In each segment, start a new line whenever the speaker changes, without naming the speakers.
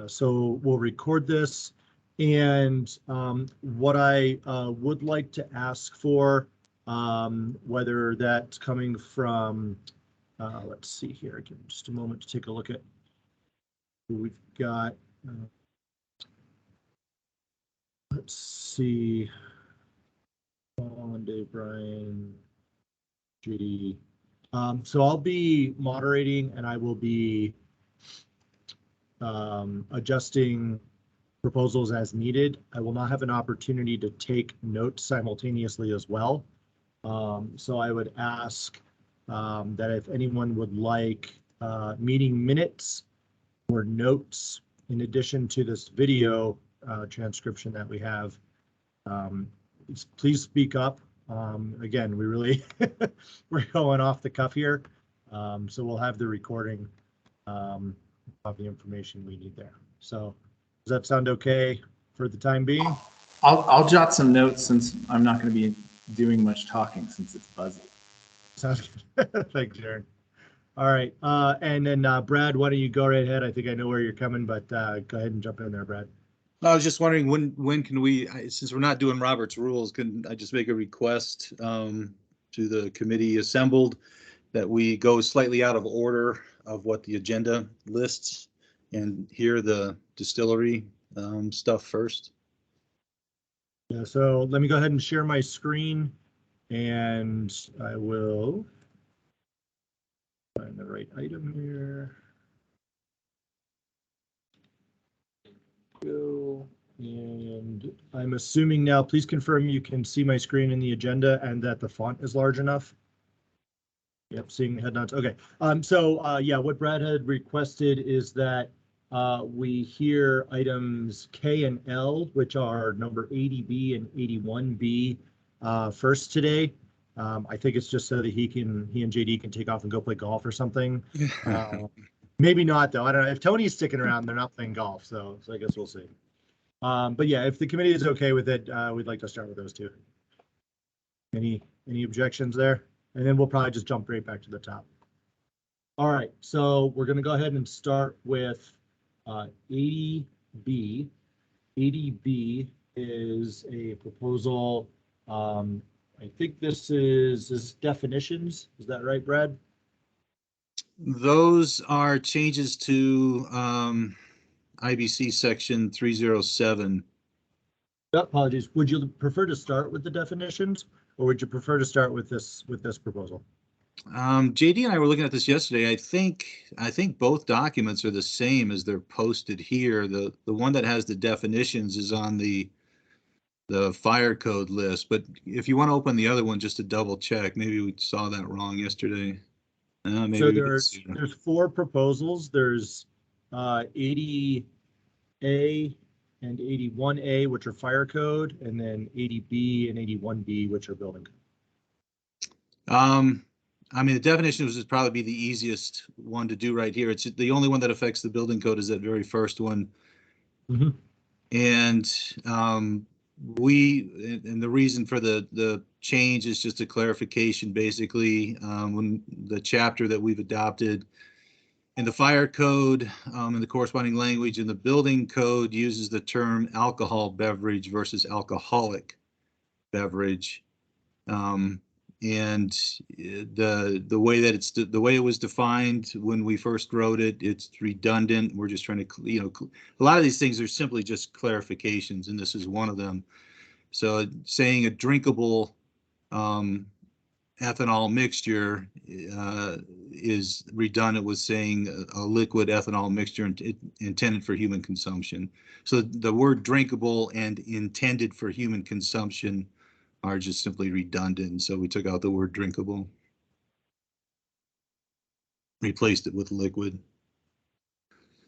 So we'll record this, and what I would like to ask for, whether that's coming from, let's see here, give me just a moment to take a look at who we've got. Let's see, Paul, Dave, Brian, JD. So I'll be moderating, and I will be adjusting proposals as needed. I will not have an opportunity to take notes simultaneously as well. So I would ask that if anyone would like meeting minutes or notes in addition to this video transcription that we have, please speak up. Again, we really we're going off the cuff here, so we'll have the recording of the information we need there. So does that sound okay for the time being?
I'll jot some notes since I'm not going to be doing much talking since it's buzzy.
Sounds good. Thanks, Jaron. All right, and then Brad, why don't you go right ahead? I think I know where you're coming, but go ahead and jump in there, Brad.
I was just wondering when can we, since we're not doing Robert's rules, can I just make a request to the committee assembled that we go slightly out of order of what the agenda lists and hear the distillery stuff first?
Yeah, so let me go ahead and share my screen, and I will find the right item here. Go, and I'm assuming now, please confirm you can see my screen in the agenda and that the font is large enough. Yep, seeing head nods. Okay. Yeah, what Brad had requested is that we hear items K and L, which are number 80B and 81B first today. I think it's just so that he and JD can take off and go play golf or something. Maybe not though. I don't know if Tony's sticking around. They're not playing golf, so I guess we'll see. But yeah, if the committee is okay with it, we'd like to start with those two. Any objections there? And then we'll probably just jump right back to the top. All right, so we're going to go ahead and start with 80B. 80B is a proposal. I think this is definitions. Is that right, Brad?
Those are changes to IBC section 307.
Apologies. Would you prefer to start with the definitions, or would you prefer to start with this proposal?
JD and I were looking at this yesterday. I think both documents are the same as they're posted here. The one that has the definitions is on the fire code list, but if you want to open the other one just to double check, maybe we saw that wrong yesterday. Maybe
so there's 4 proposals. There's 80A and 81A, which are fire code, and then 80B and 81B, which are building code.
I mean, the definitions would probably be the easiest one to do right here. It's the only one that affects the building code is that very first one.
Mm-hmm.
And the reason for the change is just a clarification, basically. When the chapter that we've adopted in the fire code and the corresponding language in the building code uses the term alcohol beverage versus alcoholic beverage. And the way that the way it was defined when we first wrote it, it's redundant. We're just trying to, a lot of these things are simply just clarifications, and this is one of them. So saying a drinkable ethanol mixture is redundant with saying a liquid ethanol mixture intended for human consumption. So the word drinkable and intended for human consumption are just simply redundant. So we took out the word drinkable, replaced it with liquid.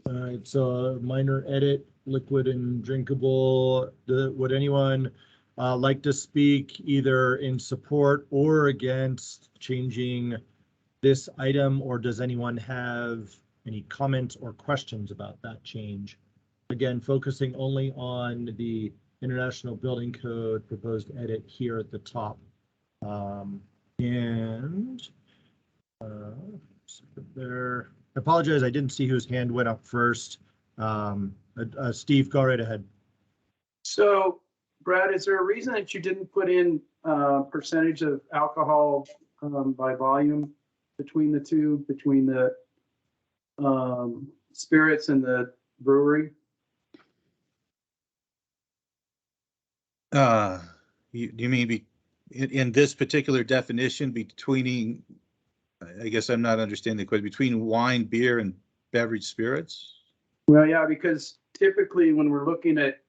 All right, so a minor edit, liquid and drinkable. Would anyone like to speak either in support or against changing this item, or does anyone have any comments or questions about that change? Again, focusing only on the International Building Code proposed edit here at the top. There, I apologize, I didn't see whose hand went up first. Steve, go right ahead.
So, Brad, is there a reason that you didn't put in percentage of alcohol by volume between the two, between the spirits and the brewery?
You mean in this particular definition between, I guess I'm not understanding the question, between wine, beer, and beverage spirits?
Well, yeah, because typically when we're looking at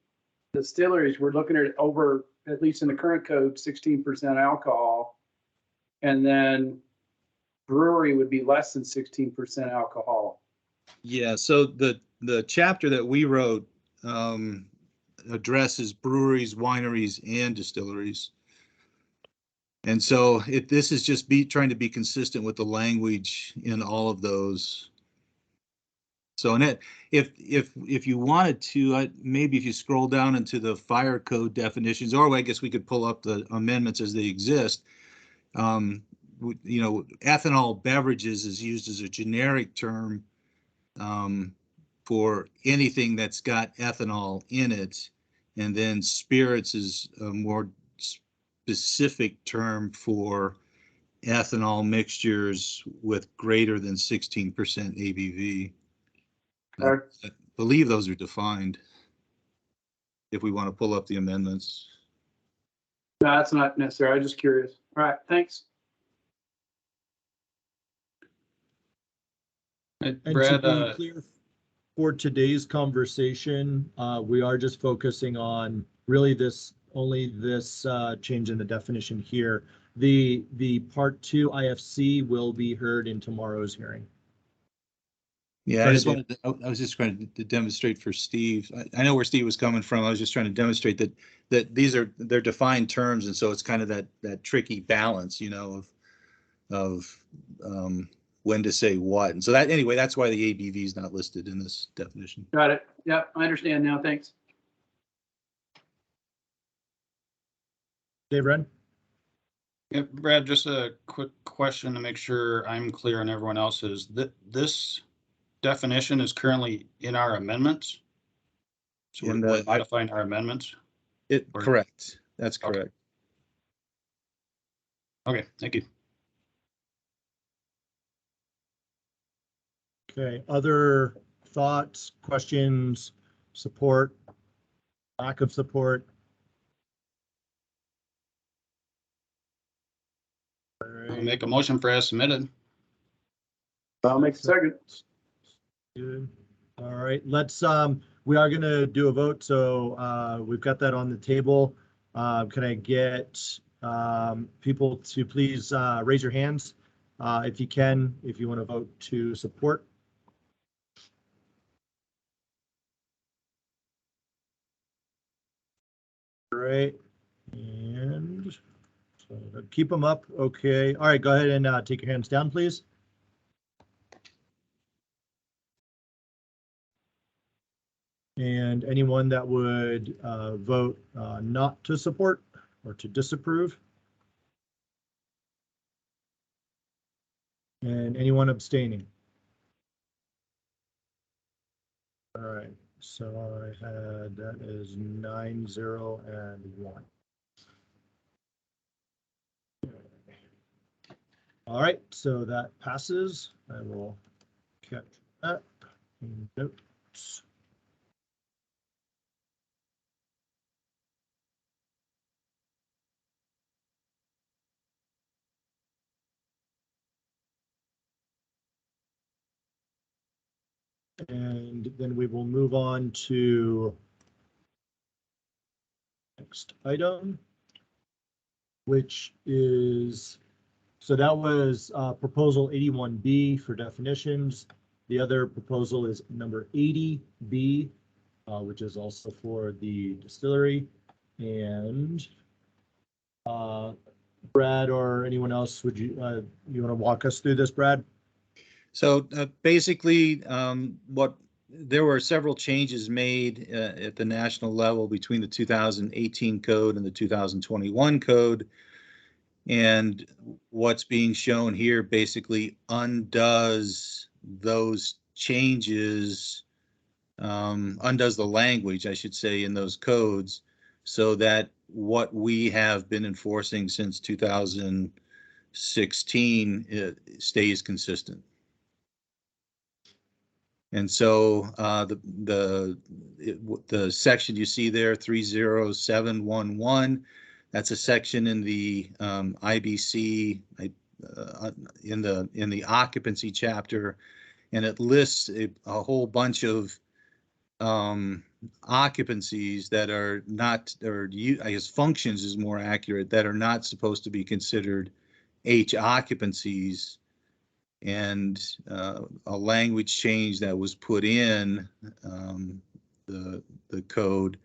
distilleries, we're looking at over, at least in the current code, 16% alcohol. And then brewery would be less than 16% alcohol.
Yeah, so the chapter that we wrote addresses breweries, wineries, and distilleries. And so this is just trying to be consistent with the language in all of those. So if you wanted to, maybe if you scroll down into the fire code definitions, or I guess we could pull up the amendments as they exist. Ethanol beverages is used as a generic term for anything that's got ethanol in it, and then spirits is a more specific term for ethanol mixtures with greater than 16% ABV. I believe those are defined if we want to pull up the amendments.
No, that's not necessary. I'm just curious. All right, thanks.
And
Brad,
to be clear, for today's conversation, we are just focusing on really only this change in the definition here. The part 2 IFC will be heard in tomorrow's hearing.
Yeah, I was just trying to demonstrate for Steve. I know where Steve was coming from. I was just trying to demonstrate that they're defined terms, and so it's kind of that tricky balance, of when to say what. And so that's why the ABV is not listed in this definition.
Got it. Yep, I understand now. Thanks.
Dave Wren?
yeah, Brad, just a quick question to make sure I'm clear and everyone else is. This definition is currently in our amendments? So we're modifying our amendments?
Correct. That's correct.
Okay, thank you.
Okay, other thoughts, questions, support, lack of support?
I'll make a motion for as submitted.
I'll make a second.
Good. All right, we are gonna do a vote, so we've got that on the table. Can I get people to please raise your hands if you can, if you want to vote to support? Great, and so keep them up. Okay, all right, go ahead and take your hands down, please. And anyone that would vote not to support or to disapprove? And anyone abstaining? All right, so I had, that is 9, 0, and 1. All right, so that passes. I will catch that in notes. And then we will move on to next item, which is, so that was proposal 81B for definitions. The other proposal is number 80B, which is also for the distillery. And Brad or anyone else, would you want to walk us through this, Brad?
So basically, there were several changes made at the national level between the 2018 code and the 2021 code. And what's being shown here basically undoes those changes undoes the language, I should say, in those codes, so that what we have been enforcing since 2016 stays consistent. And so the section you see there, 30711, that's a section in the IBC in the occupancy chapter, and it lists a whole bunch of occupancies that are not, or I guess functions is more accurate, that are not supposed to be considered H occupancies. And a language change that was put in the code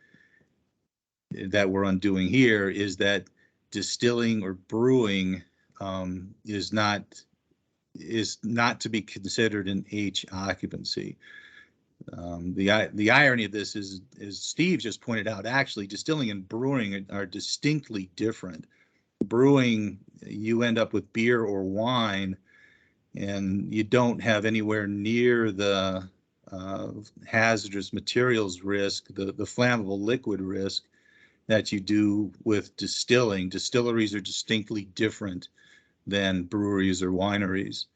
that we're undoing here is that distilling or brewing is not to be considered an H occupancy. The irony of this is Steve just pointed out, actually distilling and brewing are distinctly different. Brewing, you end up with beer or wine, and you don't have anywhere near the hazardous materials risk, the flammable liquid risk that you do with distilling. Distilleries are distinctly different than breweries or wineries.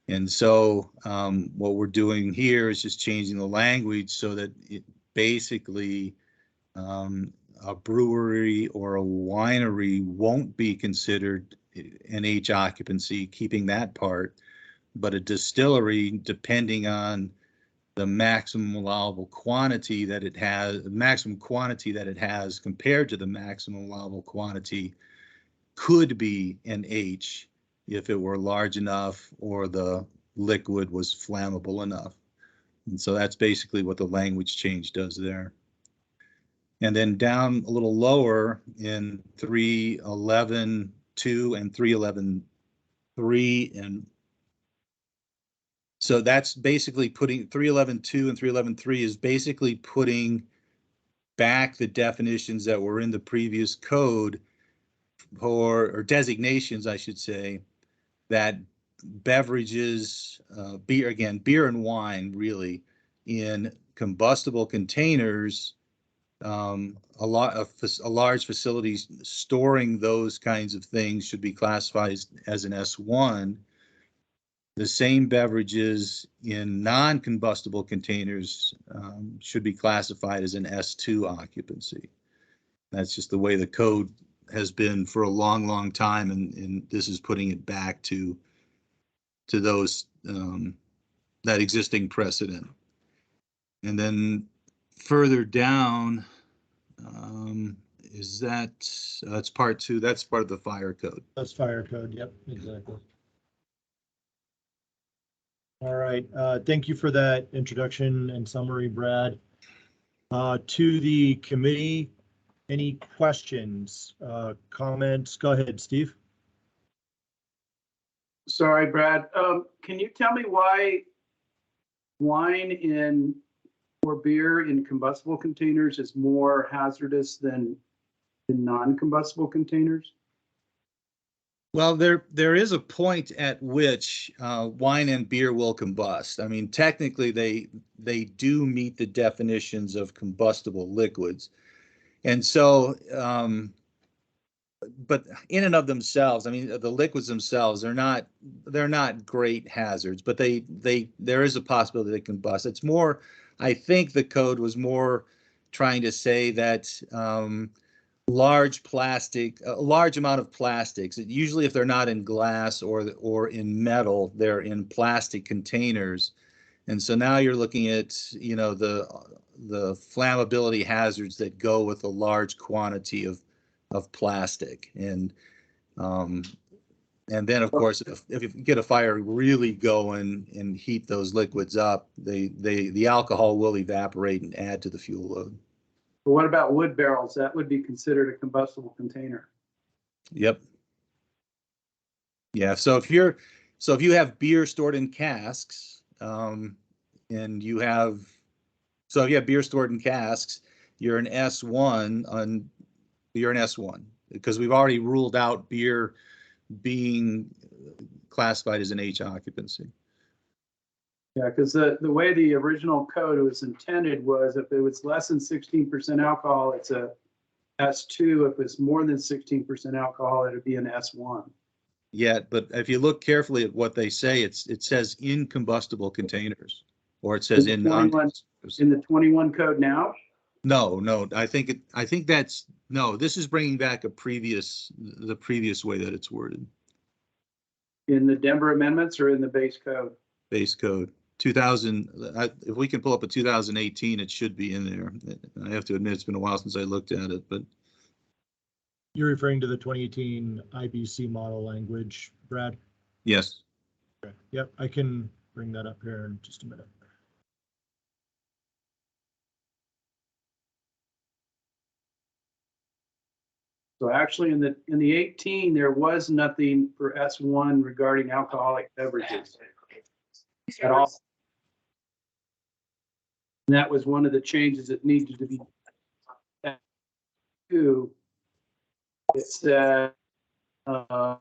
And so what we're doing here is just changing the language so that it basically a brewery or a winery won't be considered an H occupancy, keeping that part, but a distillery, depending on the maximum allowable quantity that it has, compared to the maximum allowable quantity, could be an H if it were large enough or the liquid was flammable enough. And so that's basically what the language change does there. And then down a little lower in 311.2 and 311.3, and so that's basically putting 311.2 and 311.3 is basically putting back the definitions that were in the previous code or designations, I should say, that beverages, beer and wine, really, in combustible containers, a large facilities storing those kinds of things should be classified as an S1. The same beverages in non-combustible containers should be classified as an S2 occupancy. That's just the way the code has been for a long, long time, and this is putting it back to those that existing precedent. And then further down, is that's part 2. That's part of the fire code.
That's fire code. Yep, exactly. All right. Thank you for that introduction and summary, Brad. To the committee, any questions, comments? Go ahead, Steve.
Sorry, Brad. Can you tell me why wine or beer in combustible containers is more hazardous than in non-combustible containers?
Well, there is a point at which wine and beer will combust. I mean, technically, they do meet the definitions of combustible liquids, and so, but in and of themselves, I mean, the liquids themselves, they're not great hazards, but there is a possibility they combust. It's more, I think the code was more trying to say that a large amount of plastics, usually if they're not in glass or in metal, they're in plastic containers. And so now you're looking at, you know, the flammability hazards that go with a large quantity of plastic. And then of course, if you get a fire really going and heat those liquids up, the alcohol will evaporate and add to the fuel load.
But what about wood barrels? That would be considered a combustible container.
Yep. Yeah. So if you have beer stored in casks, and if you have beer stored in casks, you're an S1 because we've already ruled out beer being classified as an H occupancy.
Yeah, because the way the original code was intended was if it was less than 16% alcohol, it's a S2. If it's more than 16% alcohol, it'd be an S1.
Yeah, but if you look carefully at what they say, it says in combustible containers, or it says in
In the 21 code now?
No, I think that's, no, this is bringing back the previous way that it's worded.
In the Denver amendments or in the base code?
Base code 2000. If we can pull up a 2018, it should be in there. I have to admit, it's been a while since I looked at it, but.
You're referring to the 2018 IBC model language, Brad?
Yes.
Okay. Yep, I can bring that up here in just a minute.
So actually in the 18, there was nothing for S1 regarding alcoholic beverages at all. And that was one of the changes that needed to be to. It said, let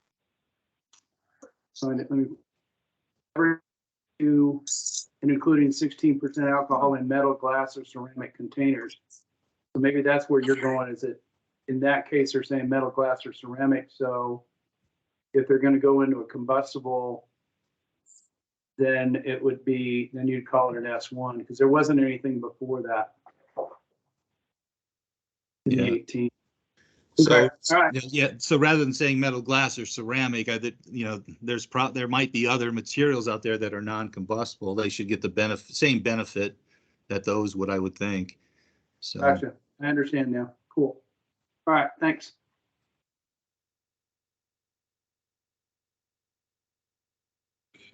me, to and including 16% alcohol in metal, glass, or ceramic containers. So maybe that's where you're going, is it? In that case, they're saying metal, glass, or ceramic. So if they're going to go into a combustible, then it would be, then you'd call it an S1 because there wasn't anything before that. In the 18.
So,
Okay. All right.
yeah, so rather than saying metal, glass, or ceramic, there might be other materials out there that are non-combustible. They should get the same benefit that those would, I would think. So.
Gotcha. I understand now. Cool. All right. Thanks.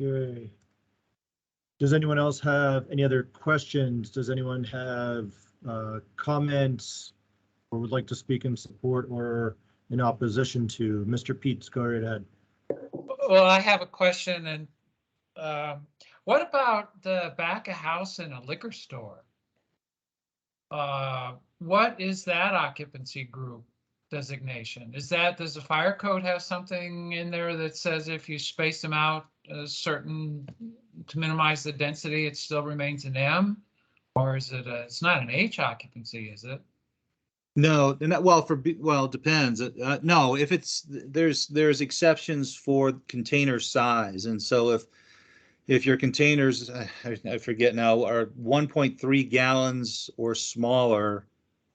Okay. Does anyone else have any other questions? Does anyone have comments or would like to speak in support or in opposition to? Mr. Peets, go right ahead.
Well, I have a question. And what about the back of house in a liquor store? What is that occupancy group designation? Does the fire code have something in there that says if you space them out a certain to minimize the density, it still remains an M? Or is it it's not an H occupancy, is it?
No, well, it depends. No, if it's, there's exceptions for container size. And so if your containers, I forget now, are 1.3 gallons or smaller,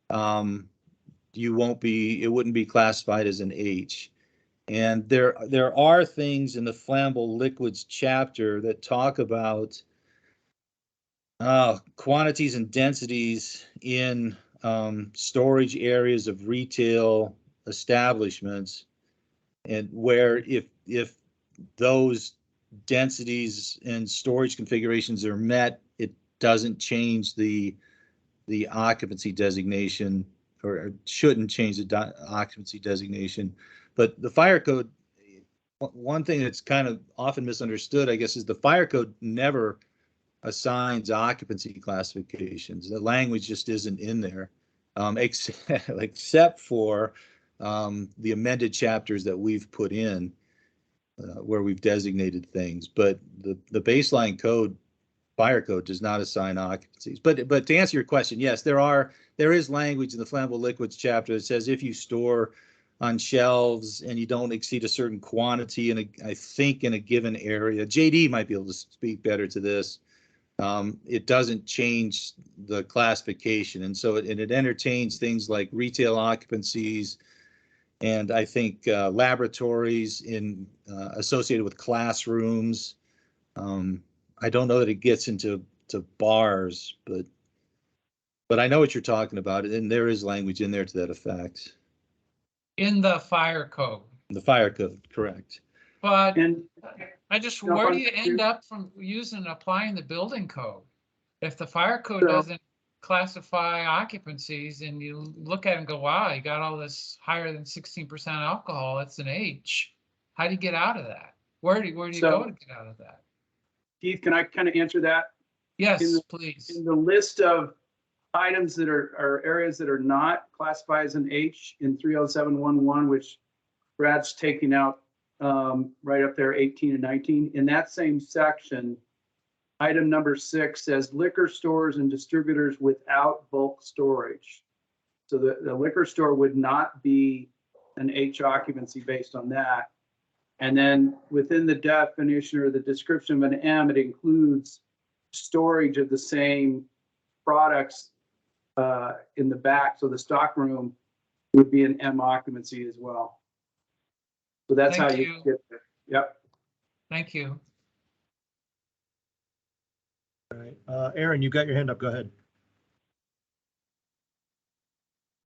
it wouldn't be classified as an H. And there are things in the flammable liquids chapter that talk about quantities and densities in storage areas of retail establishments, and where if those densities and storage configurations are met, it doesn't change the occupancy designation, or shouldn't change the occupancy designation. But the fire code, one thing that's kind of often misunderstood, I guess, is the fire code never assigns occupancy classifications. The language just isn't in there, except for the amended chapters that we've put in, where we've designated things. But the baseline code, fire code, does not assign occupancies. But to answer your question, yes, there is language in the flammable liquids chapter that says if you store on shelves and you don't exceed a certain quantity I think in a given area, JD might be able to speak better to this. It doesn't change the classification, and so it entertains things like retail occupancies, and I think laboratories associated with classrooms. I don't know that it gets into bars, but I know what you're talking about, and there is language in there to that effect.
In the fire code.
The fire code, correct.
But
And
where do you end up from applying the building code? If the fire code doesn't classify occupancies and you look at it and go, wow, you got all this higher than 16% alcohol, it's an H. How do you get out of that? Where do you go to get out of that?
Keith, can I kind of answer that?
Yes, please.
In the list of items that are areas that are not classified as an H in 30711, which Brad's taking out right up there, 18 and 19. In that same section, item number 6 says liquor stores and distributors without bulk storage. So the liquor store would not be an H occupancy based on that. And then within the definition or the description of an M, it includes storage of the same products in the back. So the stock room would be an M occupancy as well. So that's
Thank
how you get there. Yep.
Thank you.
All right, Aaron, you got your hand up. Go ahead.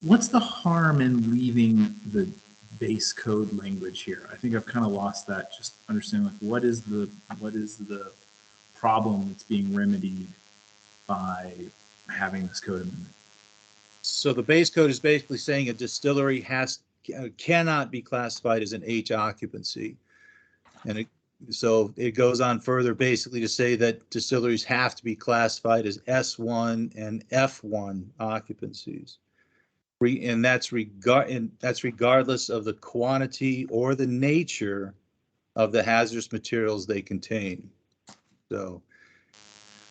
What's the harm in leaving the base code language here? I think I've kind of lost that. Just understanding like what is the problem that's being remedied by having this code amendment?
So the base code is basically saying a distillery cannot be classified as an H occupancy. And so it goes on further basically to say that distilleries have to be classified as S1 and F1 occupancies. And that's regardless of the quantity or the nature of the hazardous materials they contain. So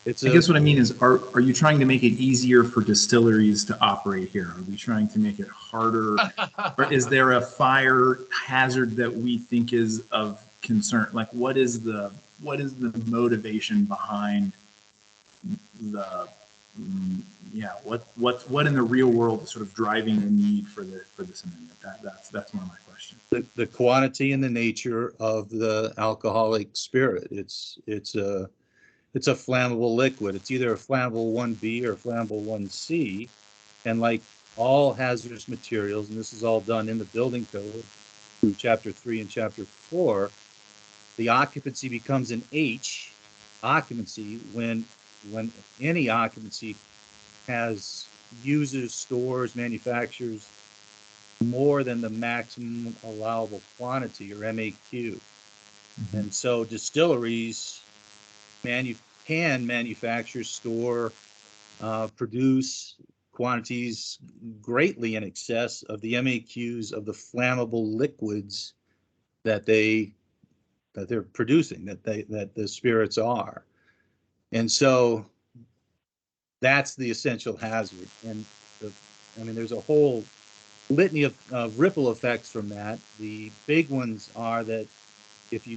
I
guess what I mean is, are you trying to make it easier for distilleries to operate here? Are we trying to make it harder? Or is there a fire hazard that we think is of concern? Like what is the motivation behind the what in the real world is sort of driving the need for this amendment? That's one of my questions.
The quantity and the nature of the alcoholic spirit. It's a flammable liquid. It's either a flammable 1B or a flammable 1C. And like all hazardous materials, and this is all done in the building code through chapter 3 and chapter 4, the occupancy becomes an H occupancy when any occupancy uses, stores, manufactures more than the maximum allowable quantity or MAQ. Mm-hmm. And so distilleries can manufacture, store, produce quantities greatly in excess of the MAQs of the flammable liquids that they're producing, that the spirits are. And so that's the essential hazard. And there's a whole litany of ripple effects from that. The big ones are that if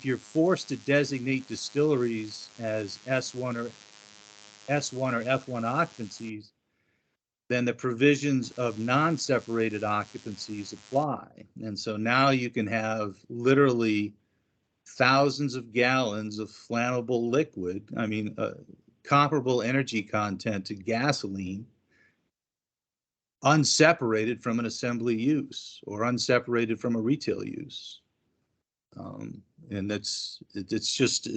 you're forced to designate distilleries as S1 or F1 occupancies, then the provisions of non-separated occupancies apply. And so now you can have literally thousands of gallons of flammable liquid, comparable energy content to gasoline, unseparated from an assembly use or unseparated from a retail use. And it's just,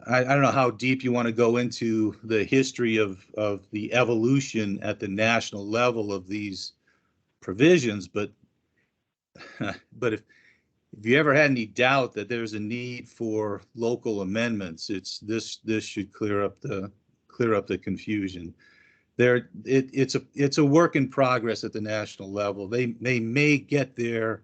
I don't know how deep you want to go into the history of the evolution at the national level of these provisions, but if you ever had any doubt that there's a need for local amendments, this should clear up the confusion. It's a work in progress at the national level. They may get there.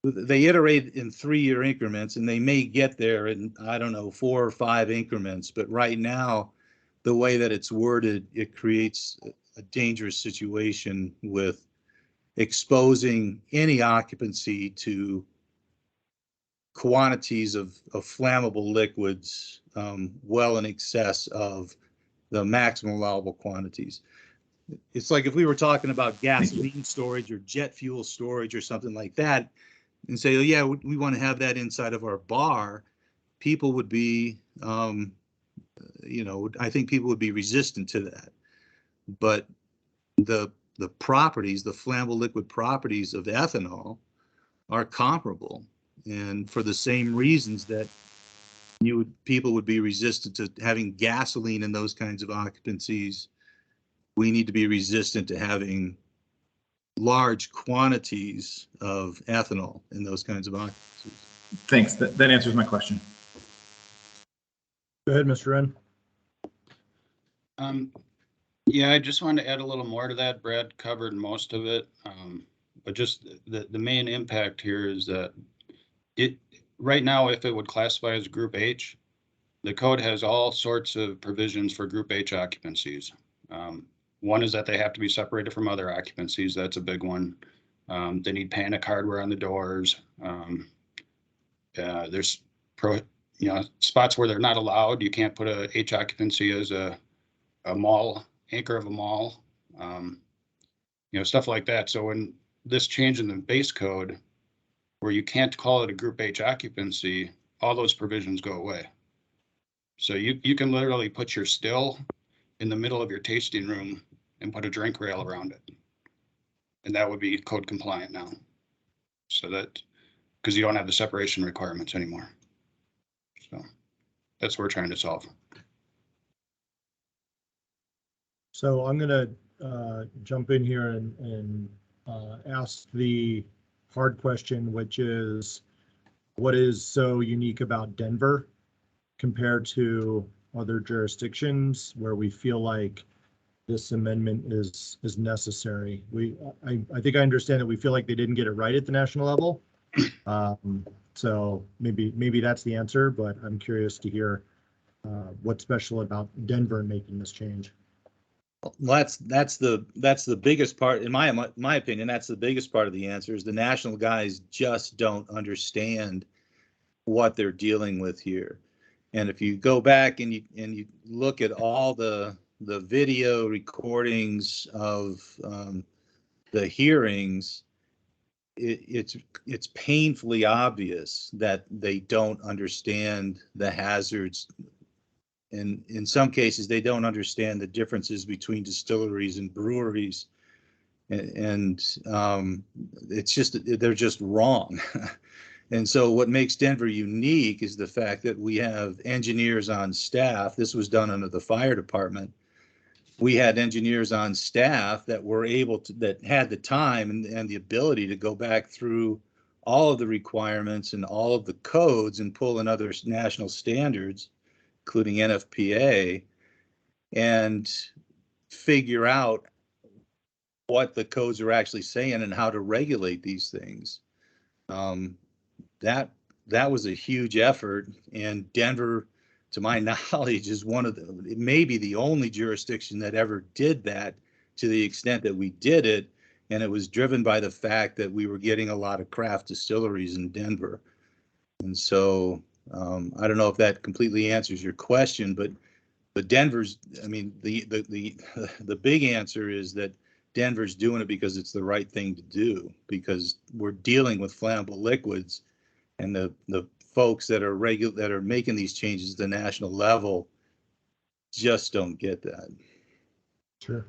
They iterate in 3-year increments, and they may get there in, 4 or 5 increments. But right now, the way that it's worded, it creates a dangerous situation with exposing any occupancy to quantities of flammable liquids well in excess of the maximum allowable quantities. It's like if we were talking about gasoline storage or jet fuel storage or something like that, and say, oh yeah, we want to have that inside of our bar, people would be, I think people would be resistant to that. But the properties, the flammable liquid properties of ethanol are comparable, and for the same reasons that people would be resistant to having gasoline in those kinds of occupancies, we need to be resistant to having large quantities of ethanol in those kinds of occupancies.
Thanks. That answers my question.
Go ahead, Mr. Wren.
Yeah, I just wanted to add a little more to that. Brad covered most of it, but just the main impact here is that right now, if it would classify as Group H, The code has all sorts of provisions for Group H occupancies. One is that they have to be separated from other occupancies. That's a big one. They need panic hardware on the doors. There's spots where they're not allowed. You can't put a H occupancy as a mall, anchor of a mall, stuff like that. So when this change in the base code, where you can't call it a Group H occupancy, all those provisions go away. So you can literally put your still in the middle of your tasting room and put a drink rail around it. And that would be code compliant now. So that, because you don't have the separation requirements anymore. So that's what we're trying to solve.
So I'm going to jump in here and ask the hard question, which is, what is so unique about Denver compared to other jurisdictions where we feel like this amendment is necessary? I think I understand that we feel like they didn't get it right at the national level. So maybe that's the answer, but I'm curious to hear what's special about Denver making this change.
Well, that's the biggest part, in my opinion. That's the biggest part of the answer, is the national guys just don't understand what they're dealing with here. And if you go back and you look at all the video recordings of the hearings, it's painfully obvious that they don't understand the hazards. And in some cases, they don't understand the differences between distilleries and breweries. And it's just, they're just wrong. And so what makes Denver unique is the fact that we have engineers on staff. This was done under the fire department. We had engineers on staff that were able to, that had the time and the ability to go back through all of the requirements and all of the codes and pull in other national standards, including NFPA, and figure out what the codes are actually saying and how to regulate these things. That was a huge effort, and Denver, to my knowledge, is one of the, it may be the only jurisdiction that ever did that to the extent that we did it, and it was driven by the fact that we were getting a lot of craft distilleries in Denver. And so I don't know if that completely answers your question, but Denver's, I mean, the big answer is that Denver's doing it because it's the right thing to do, because we're dealing with flammable liquids, and the folks that are making these changes at the national level just don't get that.
Sure.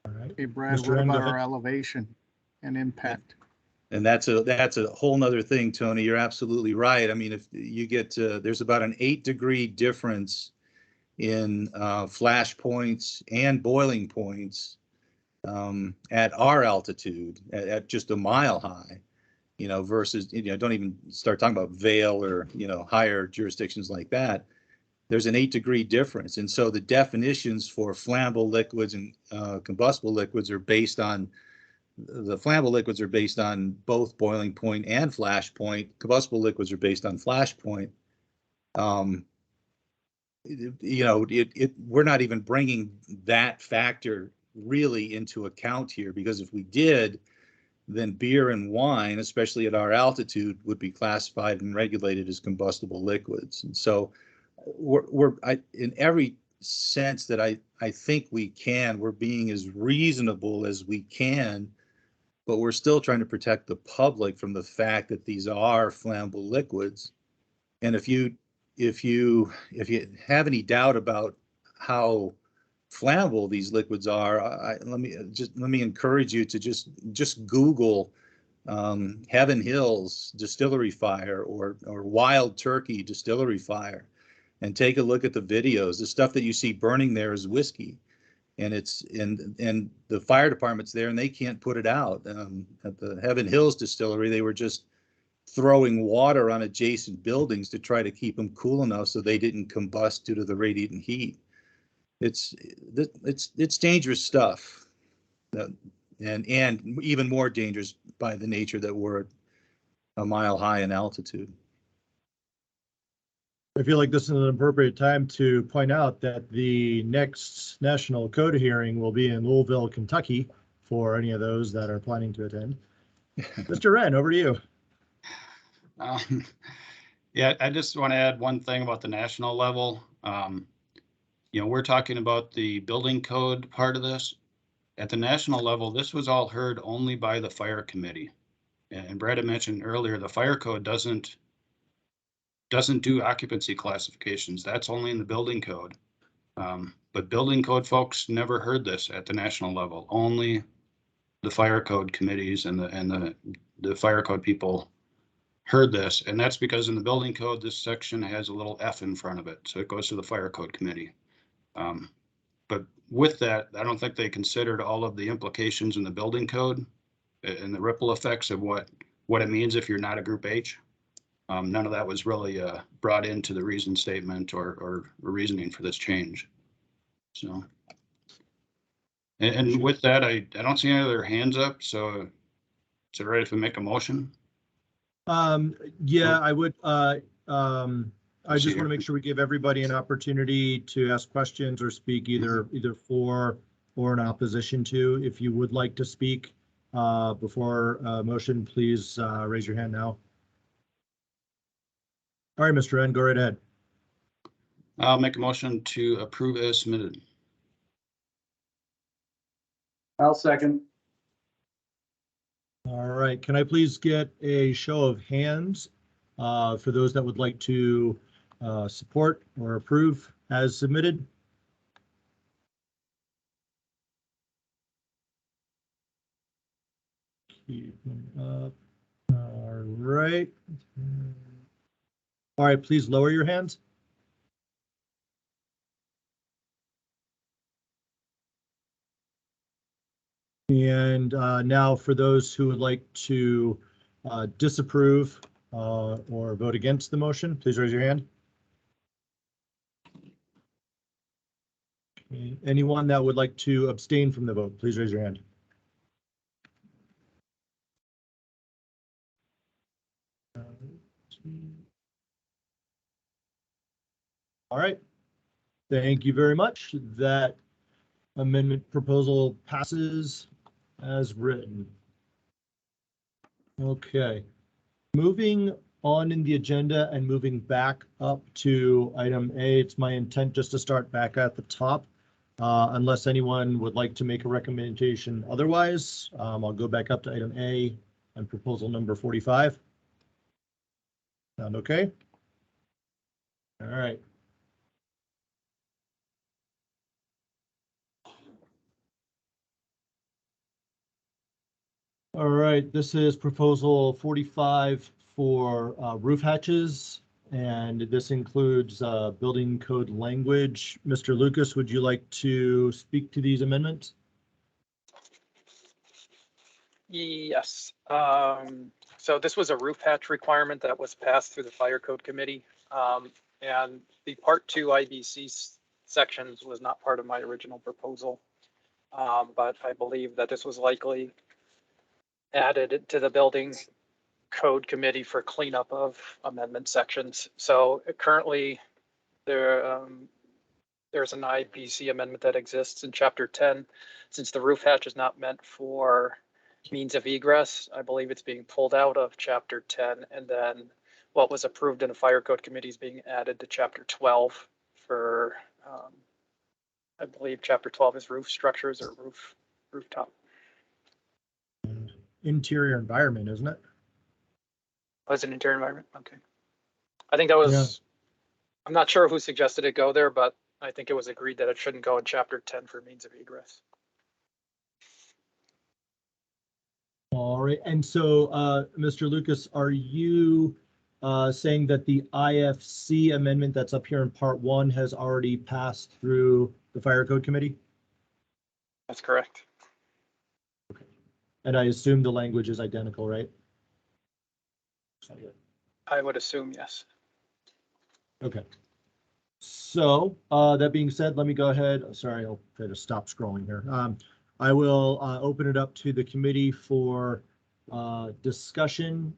All right.
Hey, Brad,
Mr.
what
Wren, go
about
ahead.
our elevation and impact?
And that's a whole nother thing, Tony. You're absolutely right. I mean, if you get there's about an 8-degree difference in flash points and boiling points at our altitude, at just a mile high, versus, don't even start talking about Vail or, higher jurisdictions like that. There's an 8-degree difference. And so the definitions for flammable liquids and combustible liquids are based on, the flammable liquids are based on both boiling point and flash point. Combustible liquids are based on flash point. We're not even bringing that factor really into account here, because if we did, then beer and wine, especially at our altitude, would be classified and regulated as combustible liquids. And so we're in every sense that I think we're being as reasonable as we can, but we're still trying to protect the public from the fact that these are flammable liquids. And if you have any doubt about how flammable these liquids are, let me encourage you to just Google Heaven Hills distillery fire or Wild Turkey distillery fire, and take a look at the videos. The stuff that you see burning there is whiskey, and and the fire department's there and they can't put it out. At the Heaven Hills distillery, they were just throwing water on adjacent buildings to try to keep them cool enough so they didn't combust due to the radiant heat. It's dangerous stuff, and even more dangerous by the nature that we're a mile high in altitude.
I feel like this is an appropriate time to point out that the next national code hearing will be in Louisville, Kentucky, for any of those that are planning to attend. Mr. Wren, over to you.
Yeah, I just want to add one thing about the national level. We're talking about the building code part of this. At the national level, this was all heard only by the fire committee. And Brad had mentioned earlier, the fire code doesn't do occupancy classifications. That's only in the building code. But building code folks never heard this at the national level. Only the fire code committees and the fire code people heard this. And that's because in the building code, this section has a little F in front of it. So it goes to the fire code committee. But with that, I don't think they considered all of the implications in the building code and the ripple effects of what it means if you're not a group H. None of that was really brought into the reason statement or reasoning for this change. So, and with that, I don't see any other hands up. So, is it right if we make a motion?
Yeah, I would. I just want to make sure we give everybody an opportunity to ask questions or speak either for or in opposition to. If you would like to speak before motion, please raise your hand now. All right, Mr. Wren, go right ahead.
I'll make a motion to approve as submitted.
I'll second.
All right, can I please get a show of hands for those that would like to support or approve as submitted? Keep them up. All right. All right, please lower your hands. And now for those who would like to disapprove or vote against the motion, please raise your hand. Okay. Anyone that would like to abstain from the vote, please raise your hand. All right. Thank you very much. That amendment proposal passes as written. Okay. Moving on in the agenda and moving back up to item A, it's my intent just to start back at the top. Unless anyone would like to make a recommendation otherwise, I'll go back up to item A and proposal number 45. Sound okay? All right. All right, this is proposal 45 for roof hatches, and this includes building code language. Mr. Lucas, would you like to speak to these amendments?
Yes. So this was a roof hatch requirement that was passed through the Fire Code Committee. And the Part 2 IBC sections was not part of my original proposal. But I believe that this was likely added to the Building Code Committee for cleanup of amendment sections. So currently there's an IBC amendment that exists in Chapter 10. Since the roof hatch is not meant for means of egress, I believe it's being pulled out of Chapter 10, and then what was approved in the Fire Code Committee is being added to Chapter 12 for, I believe Chapter 12 is roof structures or rooftop.
Interior environment, isn't it?
Was it interior environment? Okay. I think that was, yeah. I'm not sure who suggested it go there, but I think it was agreed that it shouldn't go in Chapter 10 for means of egress.
All right, and so Mr. Lucas, are you saying that the IFC amendment that's up here in Part 1 has already passed through the Fire Code Committee?
That's correct.
Okay. And I assume the language is identical, right?
I would assume, yes.
Okay. So that being said, let me go ahead. Sorry, I'll try to stop scrolling here. I will open it up to the committee for Discussion,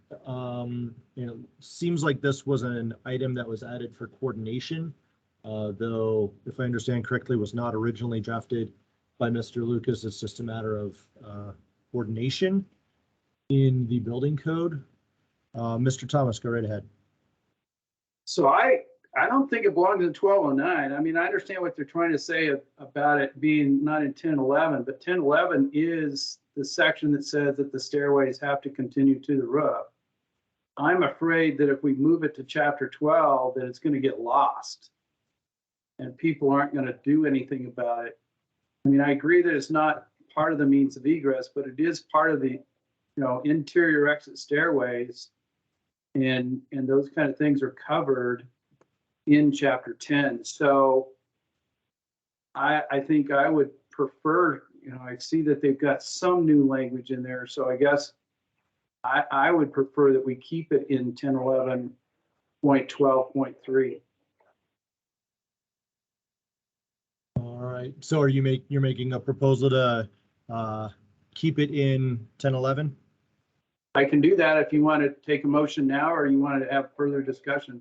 seems like this was an item that was added for coordination, though, if I understand correctly, was not originally drafted by Mr. Lucas. It's just a matter of coordination in the building code. Mr. Thomas, go right ahead.
So I don't think it belongs in 1209. I mean, I understand what they're trying to say about it being not in 1011, but 1011 is the section that says that the stairways have to continue to the roof. I'm afraid that if we move it to chapter 12, that it's going to get lost and people aren't going to do anything about it. I mean, I agree that it's not part of the means of egress, but it is part of the, interior exit stairways, and those kind of things are covered in chapter 10. So I think I would prefer, I see that they've got some new language in there. So I guess I would prefer that we keep it in 1011.12.3.
All right. So are you're making a proposal to keep it in 1011?
I can do that if you want to take a motion now, or you want to have further discussion.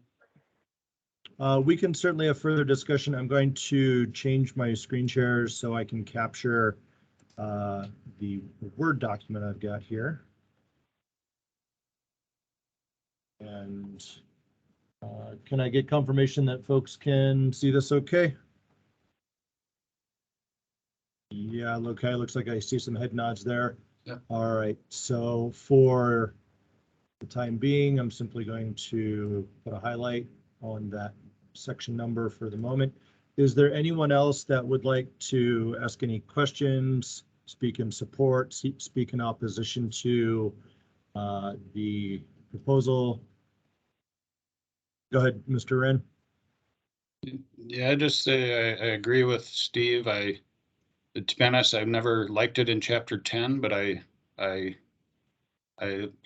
We can certainly have further discussion. I'm going to change my screen shares so I can capture the Word document I've got here. And can I get confirmation that folks can see this okay? Yeah, okay, looks like I see some head nods there.
Yep.
All right, so for the time being, I'm simply going to put a highlight on that section number for the moment. Is there anyone else that would like to ask any questions, speak in support, speak in opposition to the proposal? Go ahead, Mr. Wren.
Yeah, I just say I agree with Steve. To be honest, I've never liked it in chapter 10, but I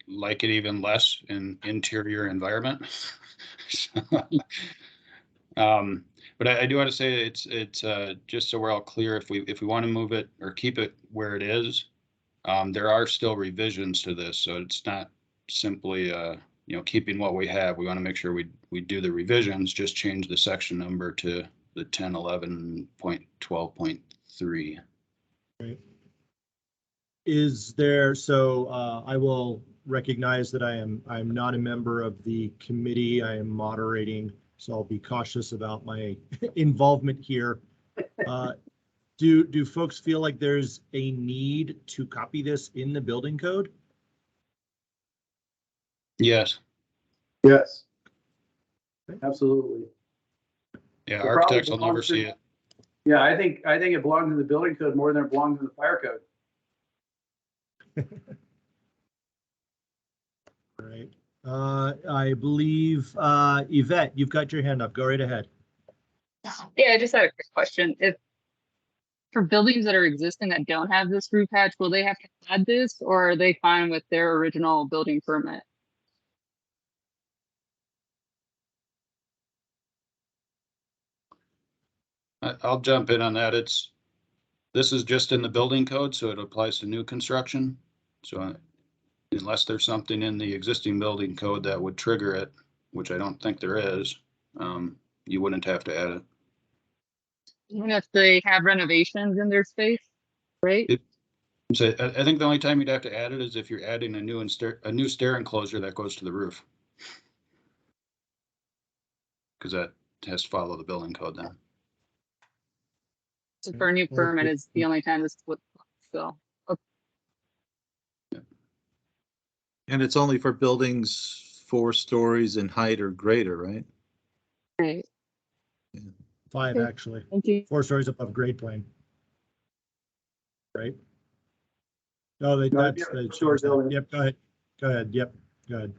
like it even less in interior environment. But I do want to say it's just so we're all clear, if we want to move it or keep it where it is, there are still revisions to this, so it's not simply keeping what we have. We want to make sure we do the revisions, just change the section number to the 1011.12.3.
Right. Is there, so I will recognize that I'm not a member of the committee. I am moderating, so I'll be cautious about my involvement here. Do folks feel like there's a need to copy this in the building code?
Yes.
Yes. Absolutely.
Yeah,
The
architects will
problem
never see it.
Yeah, I think it belongs in the building code more than it belongs in the fire code.
Right. I believe Yvette, you've got your hand up. Go right ahead.
Yeah, I just had a quick question. If for buildings that are existing that don't have this roof hatch, will they have to add this, or are they fine with their original building permit?
I'll jump in on that. This is just in the building code, so it applies to new construction. So unless there's something in the existing building code that would trigger it, which I don't think there is, you wouldn't have to add it.
Even if they have renovations in their space, right?
So I think the only time you'd have to add it is if you're adding a new stair enclosure that goes to the roof, because that has to follow the building code then.
So for a new permit is the only time this would, so. Okay.
And it's only for buildings 4 stories in height or greater, right?
Right.
5,
Okay.
actually.
Thank you.
4 stories above grade plane. Right? No,
No,
that's
yeah,
the
short building.
Yep, go ahead. Go ahead. Yep, go ahead.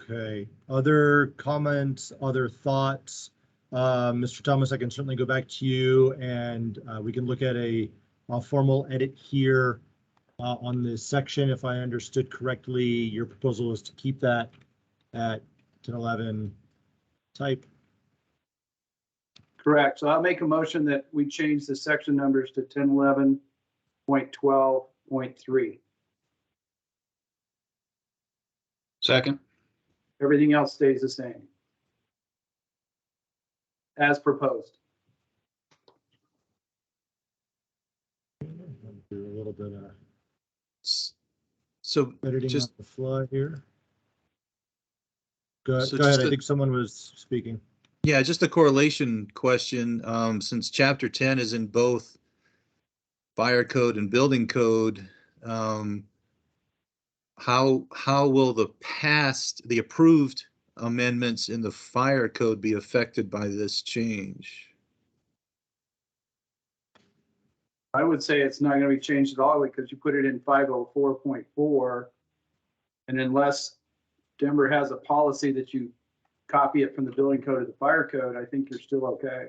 Okay, other comments, other thoughts? Mr. Thomas, I can certainly go back to you, and we can look at a formal edit here on this section. If I understood correctly, your proposal is to keep that at 1011 type.
Correct. So I'll make a motion that we change the section numbers to 1011.12 5.3.
Second.
Everything else stays the same. As proposed.
Do a little bit of
So
editing
just,
on the fly here. Go
So
ahead.
just
I
a-
think someone was speaking.
yeah, just a correlation question. Since chapter 10 is in both fire code and building code, how will the approved amendments in the fire code be affected by this change?
I would say it's not going to be changed at all because you put it in 504.4. And unless Denver has a policy that you copy it from the building code to the fire code, I think you're still okay.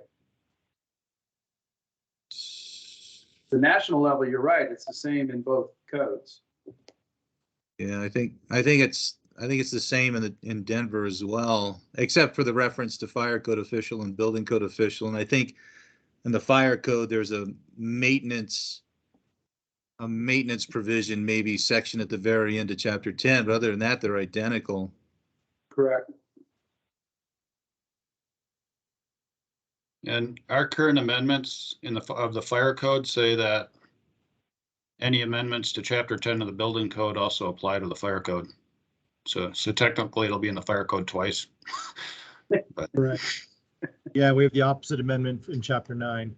The national level, you're right, it's the same in both codes.
Yeah, I think it's the same in Denver as well, except for the reference to fire code official and building code official. And I think in the fire code, there's a maintenance provision, maybe section at the very end of chapter 10, but other than that, they're identical.
Correct.
And our current amendments of the fire code say that any amendments to chapter 10 of the building code also apply to the fire code. So technically it'll be in the fire code twice. But
Correct. Yeah, we have the opposite amendment in chapter 9.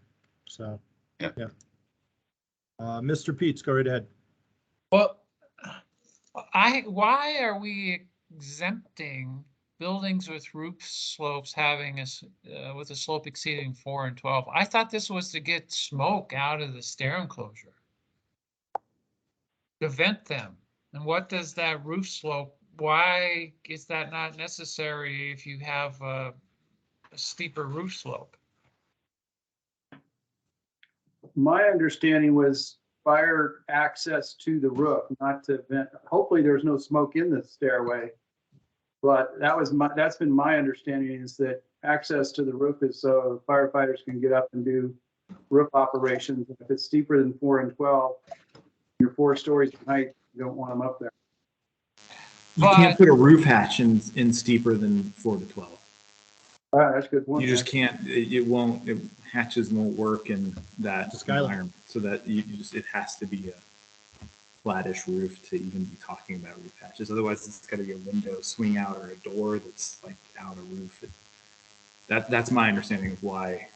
So,
yeah.
Mr. Peets, go right ahead.
Well, why are we exempting buildings with roof slopes having with a slope exceeding 4 and 12? I thought this was to get smoke out of the stair enclosure, to vent them. And what does that roof slope? Why is that not necessary if you have a steeper roof slope?
My understanding was fire access to the roof, not to vent. Hopefully there's no smoke in the stairway. But that's been my understanding, is that access to the roof is so firefighters can get up and do roof operations. If it's steeper than 4 and 12, you're 4 stories in height, you don't want them up there.
You can't put a roof hatch in steeper than 4 to 12.
All right, that's a good point.
You just can't, hatches won't work in that environment. So that it has to be a flattish roof to even be talking about roof hatches. Otherwise, it's got to be a window swing out or a door that's like out a roof. That's my understanding of why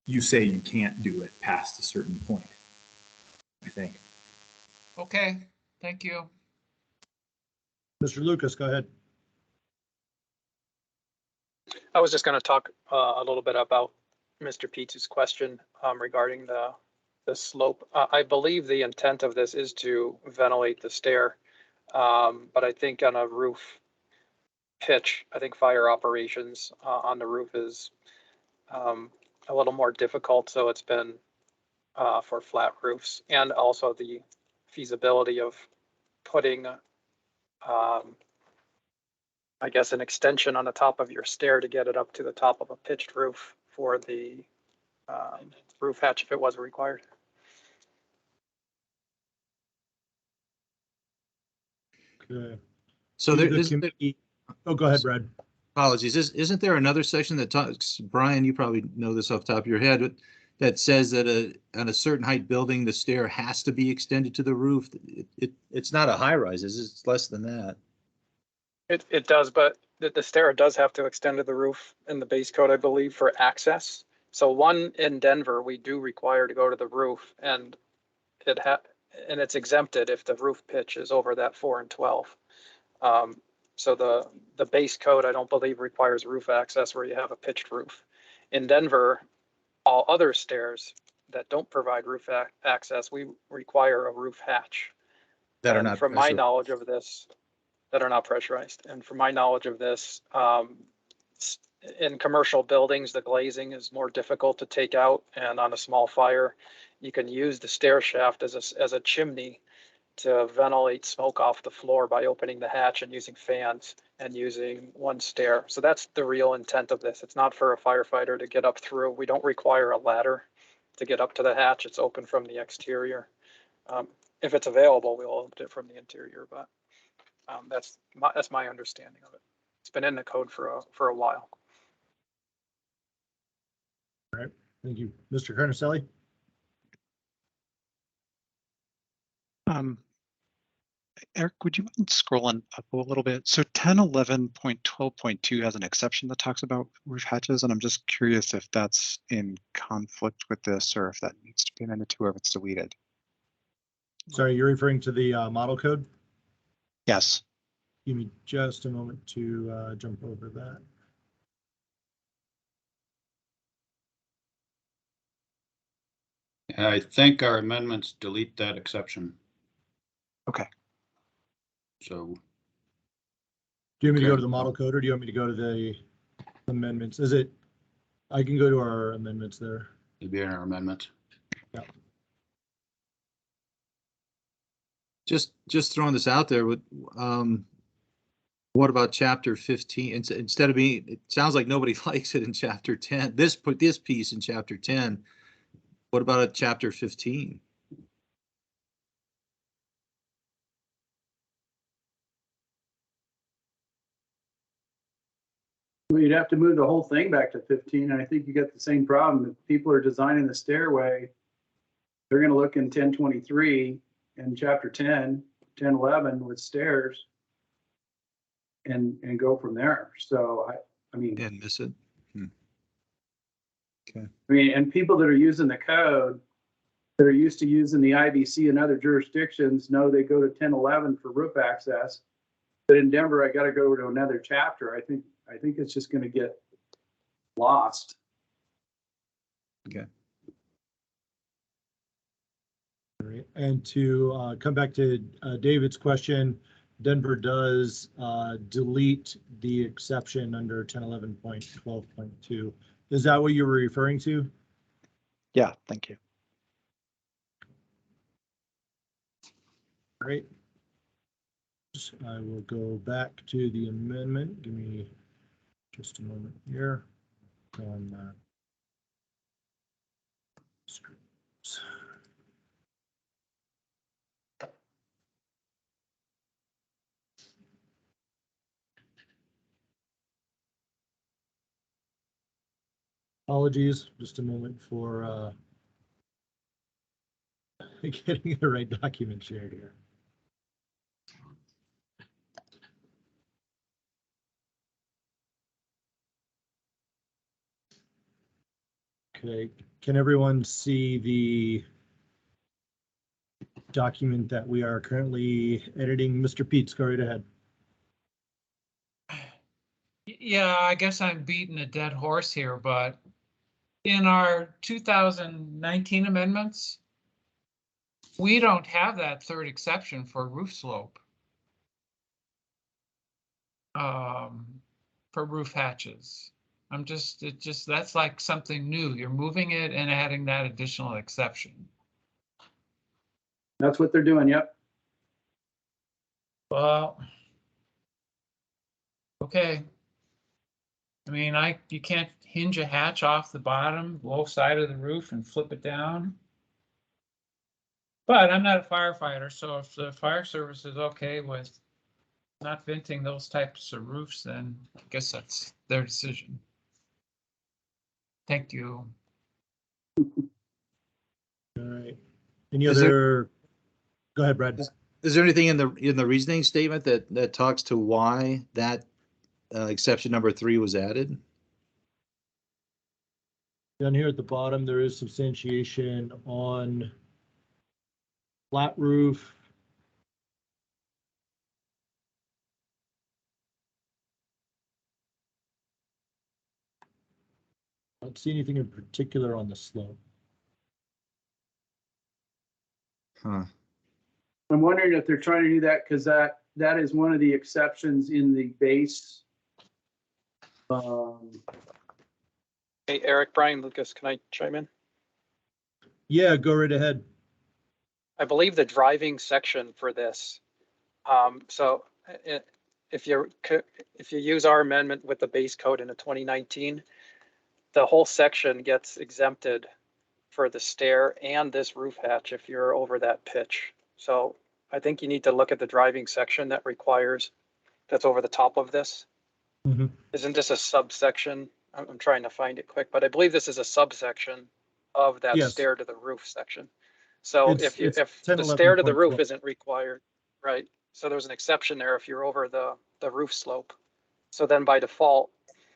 you say you can't do it past a certain point, I think.
Okay, thank you.
Mr. Lucas, go ahead.
I was just going to talk a little bit about Mr. Peets' question regarding the slope. I believe the intent of this is to ventilate the stair, but I think on a roof pitch, I think fire operations on the roof is a little more difficult. So it's been for flat roofs, and also the feasibility of putting I guess an extension on the top of your stair to get it up to the top of a pitched roof for the roof hatch if it was required.
Okay.
So there is.
Oh, go ahead, Brad.
Apologies. Isn't there another section that talks, Brian, you probably know this off the top of your head, but that says that on a certain height building, the stair has to be extended to the roof? It's not a high rise, it's less than that.
It does, but the stair does have to extend to the roof in the base code, I believe, for access. So one in Denver, we do require to go to the roof, and it's exempted if the roof pitch is over that 4 and 12. So the base code, I don't believe, requires roof access where you have a pitched roof. In Denver, all other stairs that don't provide roof access, we require a roof hatch.
That are not
from my knowledge of this, that are not pressurized. And from my knowledge of this, in commercial buildings, the glazing is more difficult to take out. And on a small fire, you can use the stair shaft as a chimney to ventilate smoke off the floor by opening the hatch and using fans and using one stair. So that's the real intent of this. It's not for a firefighter to get up through. We don't require a ladder to get up to the hatch. It's open from the exterior. If it's available, we'll omit it from the interior, but that's my understanding of it. It's been in the code for a while.
All right, thank you. Mr. Carnicelli?
Eric, would you mind scrolling up a little bit? So 1011.12.2 has an exception that talks about roof hatches, and I'm just curious if that's in conflict with this or if that needs to be amended to, or if it's deleted.
Sorry, you're referring to the model code?
Yes.
Give me just a moment to jump over that.
I think our amendments delete that exception.
Okay.
So.
Do you want me to go to the model code or do you want me to go to the amendments? Is it, I can go to our amendments there.
It'd be in our amendment.
Yeah.
Just throwing this out there, with what about chapter 15? Instead of being, it sounds like nobody likes it in chapter 10. This piece in chapter 10. What about at chapter 15?
Well, you'd have to move the whole thing back to 15, and I think you got the same problem. If people are designing the stairway, they're going to look in 1023 and chapter 10, 1011 with stairs, and go from there. So I mean,
And miss it. Okay.
I mean, and people that are using the code that are used to using the IBC in other jurisdictions know they go to 1011 for roof access, but in Denver, I got to go to another chapter. I think it's just going to get lost.
Okay.
All right. And to come back to David's question, Denver does delete the exception under 1011.12.2. Is that what you were referring to?
Yeah, thank you.
Great. I will go back to the amendment. Give me just a moment here. On scripts. Apologies, just a moment for getting the right document shared here. Okay, can everyone see the document that we are currently editing? Mr. Peets, go right ahead.
Yeah, I guess I'm beating a dead horse here, but in our 2019 amendments, we don't have that third exception for roof slope. For roof hatches. That's like something new. You're moving it and adding that additional exception.
That's what they're doing. Yep.
Well, okay. I mean, you can't hinge a hatch off the bottom, low side of the roof and flip it down. But I'm not a firefighter, so if the fire service is okay with not venting those types of roofs, then I guess that's their decision. Thank you.
All right. Any other? Go ahead, Brad.
Is there anything in the reasoning statement that talks to why that exception number 3 was added?
Down here at the bottom, there is substantiation on flat roof. I don't see anything in particular on the slope.
Huh.
I'm wondering if they're trying to do that because that is one of the exceptions in the base.
Hey, Eric, Brian, Lucas, can I chime in?
Yeah, go right ahead.
I believe the driving section for this. So if you use our amendment with the base code in the 2019, the whole section gets exempted for the stair and this roof hatch if you're over that pitch. So I think you need to look at the driving section that requires, that's over the top of this.
Mhm.
Isn't this a subsection? I'm trying to find it quick, but I believe this is a subsection of that
Yes.
stair to the roof section. So
It's
if
10,
the stair to the roof
11.12.
isn't required, right? So there's an exception there if you're over the roof slope. So then by default,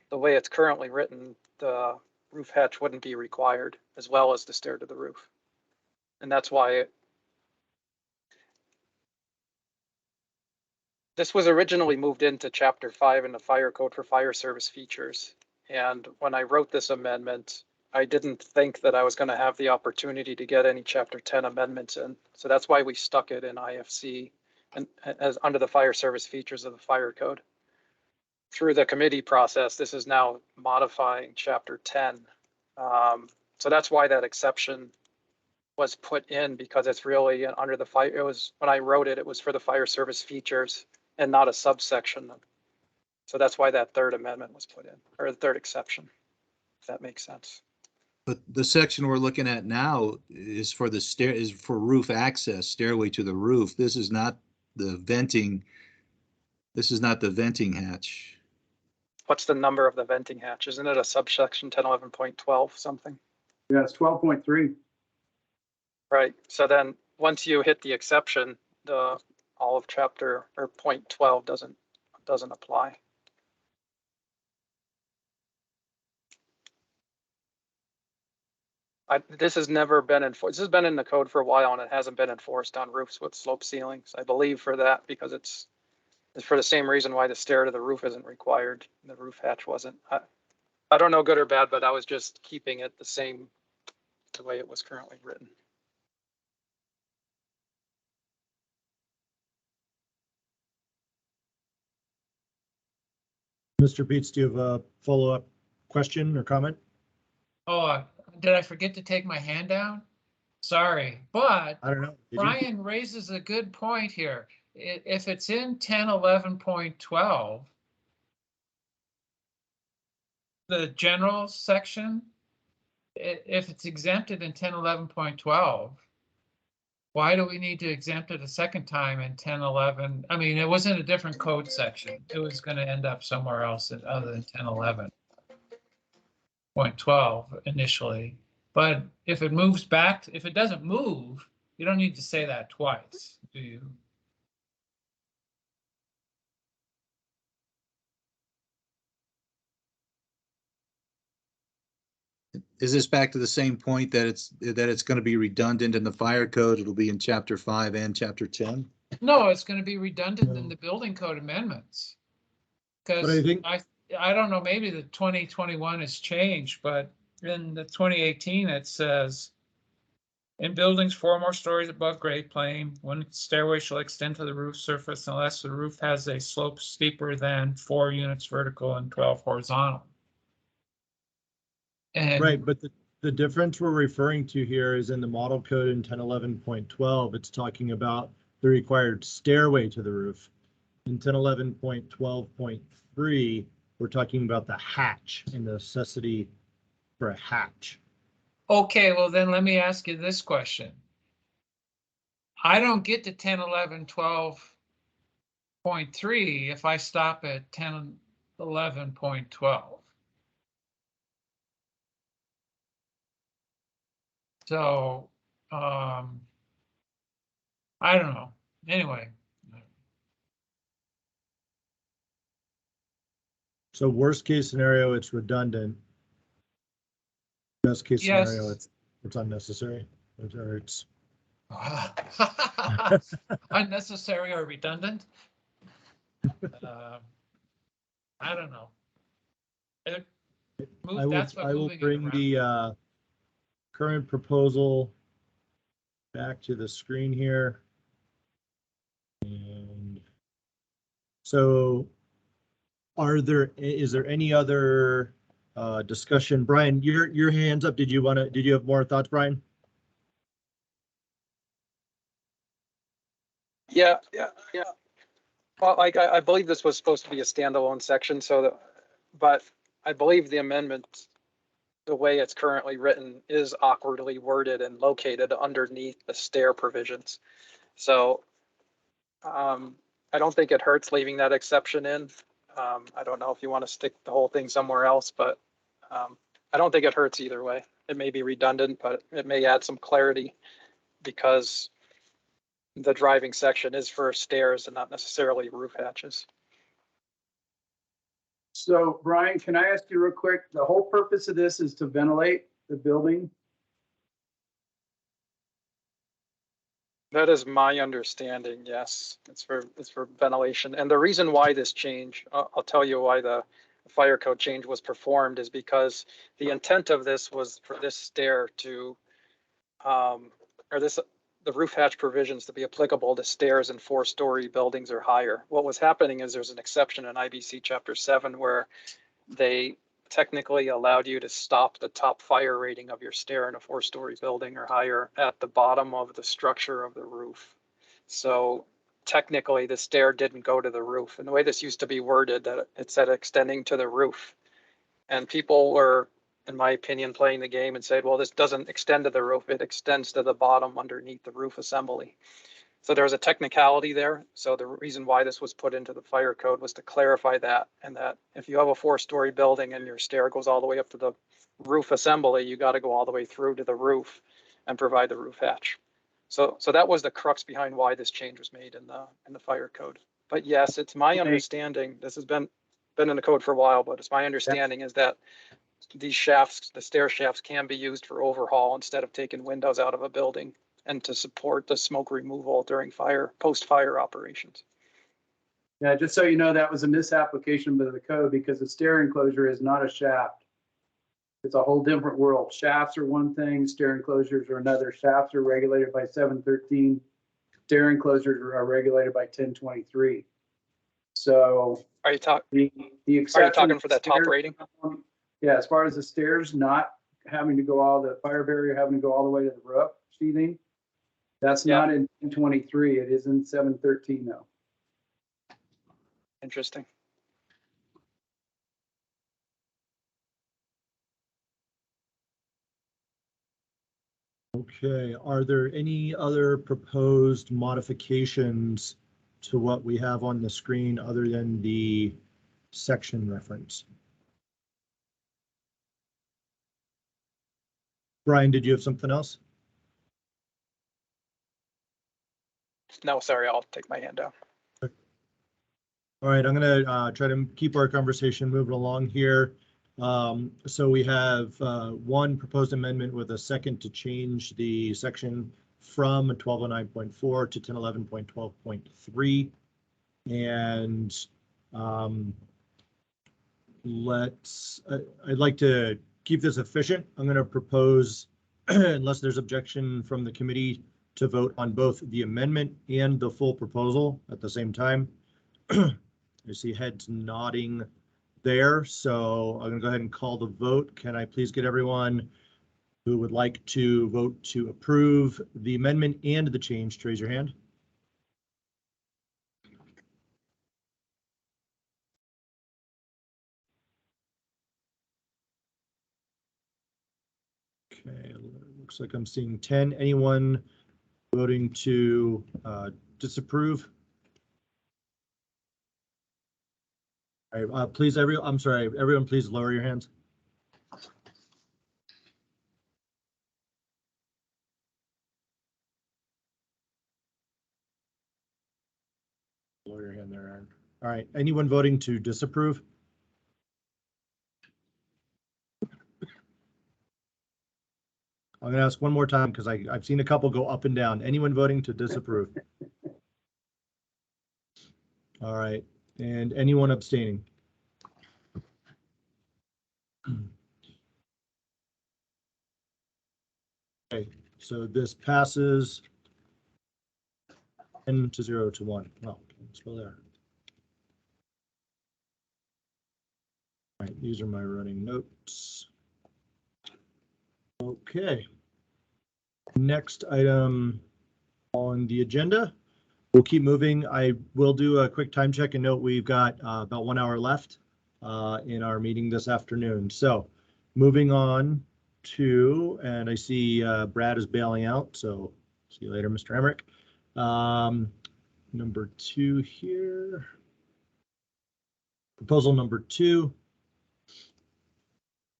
the way it's currently written, the roof hatch wouldn't be required as well as the stair to the roof. And that's why this was originally moved into Chapter 5 in the Fire Code for fire service features. And when I wrote this amendment, I didn't think that I was going to have the opportunity to get any Chapter 10 amendments in. So that's why we stuck it in IFC and as under the fire service features of the Fire Code. Through the committee process, this is now modifying Chapter 10. So that's why that exception was put in, because it's really under the fire. It was, when I wrote it, it was for the fire service features and not a subsection. So that's why that third amendment was put in, or the third exception, if that makes sense.
But the section we're looking at now is for the stair, is for roof access, stairway to the roof. This is not the venting. This is not the venting hatch.
What's the number of the venting hatch? Isn't it a subsection 1011.12 something?
Yeah, it's 12.3.
Right. So then once you hit the exception, the all of chapter or point 12 doesn't apply. This has never been enforced. This has been in the code for a while and it hasn't been enforced on roofs with slope ceilings. I believe for that, because it's for the same reason why the stair to the roof isn't required. The roof hatch wasn't. I don't know good or bad, but I was just keeping it the same, the way it was currently written.
Mr. Beats, do you have a follow-up question or comment?
Oh, did I forget to take my hand down? Sorry, but
I don't know. Did you?
Brian raises a good point here. If it's in 1011.12, the general section, if it's exempted in 1011.12, why do we need to exempt it a second time in 1011? I mean, it was in a different code section. It was going to end up somewhere else other than 1011.12 initially. But if it moves back, if it doesn't move, you don't need to say that twice, do you?
Is this back to the same point that it's going to be redundant in the fire code? It'll be in chapter 5 and chapter 10?
No, it's going to be redundant in the building code amendments. Because I don't know, maybe the 2021 has changed, but in the 2018 it says, in buildings 4 or more stories above grade plane, one stairway shall extend to the roof surface unless the roof has a slope steeper than 4 units vertical and 12 horizontal. And
right, but the difference we're referring to here is in the model code in 1011.12. It's talking about the required stairway to the roof. In 1011.12.3, we're talking about the hatch and the necessity for a hatch.
okay, well then let me ask you this question. I don't get to 1011.12.3 if I stop at 1011.12. So, I don't know. Anyway.
So worst case scenario, it's redundant. Best case scenario, it's unnecessary. Or it's
unnecessary or redundant. I don't know.
I will bring the current proposal back to the screen here. And so is there any other discussion? Brian, your hand's up. Did you have more thoughts, Brian?
Yeah. Well, like I believe this was supposed to be a standalone section, but I believe the amendment the way it's currently written is awkwardly worded and located underneath the stair provisions. So I don't think it hurts leaving that exception in. I don't know if you want to stick the whole thing somewhere else, but I don't think it hurts either way. It may be redundant, but it may add some clarity because the driving section is for stairs and not necessarily roof hatches.
So Brian, can I ask you real quick, the whole purpose of this is to ventilate the building?
That is my understanding, yes. It's for ventilation. And the reason why this change, I'll tell you why the fire code change was performed, is because the intent of this was for this stair to, the roof hatch provisions to be applicable to stairs in 4-story buildings or higher. What was happening is there's an exception in IBC Chapter 7 where they technically allowed you to stop the top fire rating of your stair in a 4-story building or higher at the bottom of the structure of the roof. So technically the stair didn't go to the roof. And the way this used to be worded, that it said extending to the roof. And people were, in my opinion, playing the game and said, well, this doesn't extend to the roof, it extends to the bottom underneath the roof assembly. So there's a technicality there. So the reason why this was put into the fire code was to clarify that, and that if you have a 4-story building and your stair goes all the way up to the roof assembly, you got to go all the way through to the roof and provide the roof hatch. So that was the crux behind why this change was made in the fire code. But yes, it's my understanding, this has been in the code for a while, but it's my understanding is that these shafts, the stair shafts, can be used for overhaul instead of taking windows out of a building, and to support the smoke removal during post-fire operations.
Yeah, just so you know, that was a misapplication of the code because the stair enclosure is not a shaft. It's a whole different world. Shafts are one thing, stair enclosures are another. Shafts are regulated by 713. Stair enclosures are regulated by 1023. So
are you talking for that top rating?
Yeah, as far as the stairs not having to go the fire barrier having to go all the way to the roof sheathing, that's not in 1023. It is in 713 though.
Interesting.
Okay, are there any other proposed modifications to what we have on the screen other than the section reference? Brian, did you have something else?
No, sorry, I'll take my hand down.
All right, I'm going to try to keep our conversation moving along here. So we have one proposed amendment with a second to change the section from 1209.4 to 1011.12.3. And I'd like to keep this efficient. I'm going to propose, unless there's objection from the committee, to vote on both the amendment and the full proposal at the same time. I see heads nodding there, so I'm going to go ahead and call the vote. Can I please get everyone who would like to vote to approve the amendment and the change to raise your hand? Okay, looks like I'm seeing 10. Anyone voting to disapprove? All right, please, I'm sorry, everyone, please lower your hands. Lower your hand there, Aaron. All right, anyone voting to disapprove? I'm going to ask one more time because I've seen a couple go up and down. Anyone voting to disapprove? All right, and anyone abstaining? Okay, so this passes 10 to 0 to 1. Well, still there. All right, these are my running notes. Okay. Next item on the agenda. We'll keep moving. I will do a quick time check and note we've got about 1 hour left in our meeting this afternoon. So moving on to, and I see Brad is bailing out, so see you later, Mr. Emmerich. Number 2 here. Proposal number 2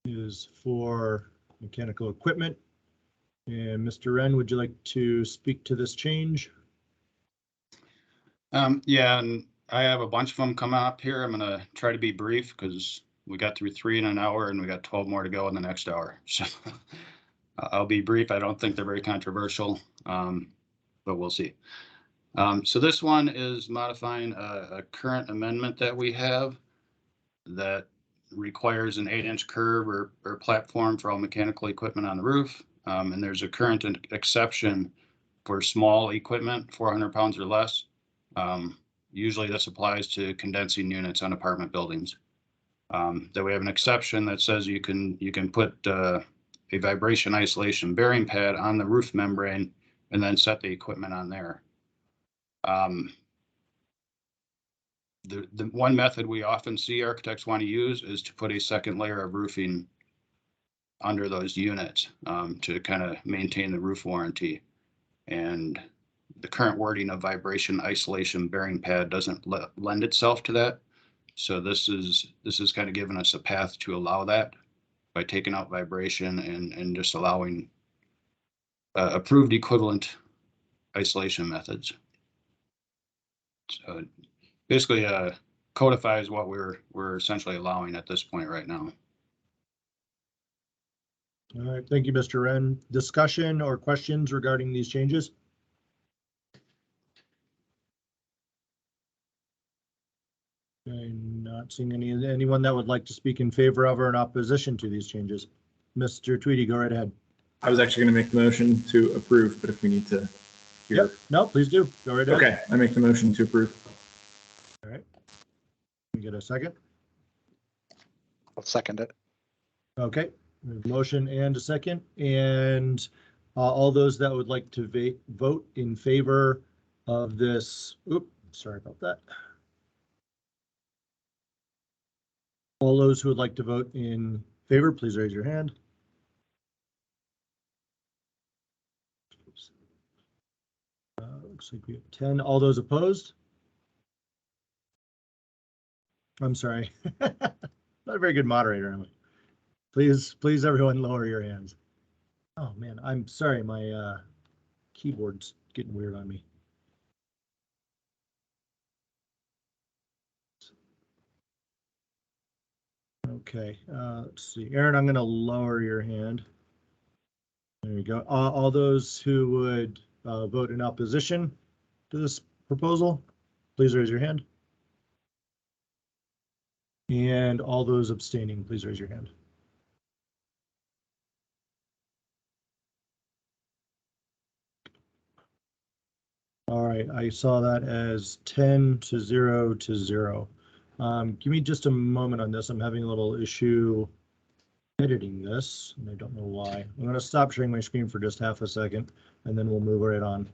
is for mechanical equipment. And Mr. Wren, would you like to speak to this change?
Yeah, and I have a bunch of them coming up here. I'm gonna try to be brief because we got through 3 in an hour and we got 12 more to go in the next hour. So I'll be brief. I don't think they're very controversial, but we'll see. So this one is modifying a current amendment that we have that requires an 8-inch curb or platform for all mechanical equipment on the roof. And there's a current exception for small equipment, 400 pounds or less. Usually this applies to condensing units on apartment buildings. That we have an exception that says you can put a vibration isolation bearing pad on the roof membrane and then set the equipment on there. The one method we often see architects want to use is to put a second layer of roofing under those units to kind of maintain the roof warranty. And the current wording of vibration isolation bearing pad doesn't lend itself to that. So this is kind of giving us a path to allow that by taking out vibration and just allowing approved equivalent isolation methods. So basically codifies what we're essentially allowing at this point right now.
All right, thank you, Mr. Wren. Discussion or questions regarding these changes? I'm not seeing anyone that would like to speak in favor of or in opposition to these changes. Mr. Tweedy, go right ahead.
I was actually going to make the motion to approve, but if we need to hear.
Yep, no, please do. Go right ahead.
Okay, I make the motion to approve.
All right. Can we get a second?
I'll second it.
Okay, we have a motion and a second, and all those that would like to vote in favor of this. Oops, sorry about that. All those who would like to vote in favor, please raise your hand. Looks like we have 10. All those opposed? I'm sorry. Not a very good moderator, am I? Please, everyone, lower your hands. Oh man, I'm sorry. My keyboard's getting weird on me. Okay, let's see. Aaron, I'm going to lower your hand. There you go. All those who would vote in opposition to this proposal, please raise your hand. And all those abstaining, please raise your hand. All right, I saw that as 10 to 0 to 0. Give me just a moment on this. I'm having a little issue editing this, and I don't know why. I'm going to stop sharing my screen for just half a second, and then we'll move right on.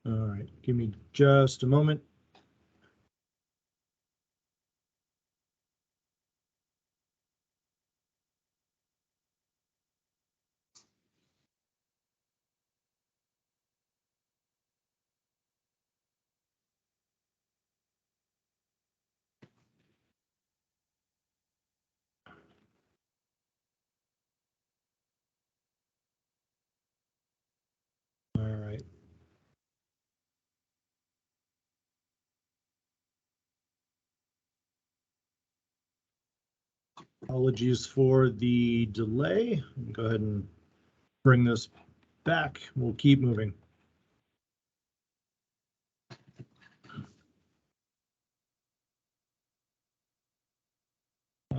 All right, give me just a moment. All right. Apologies for the delay. Go ahead and bring this back. We'll keep moving.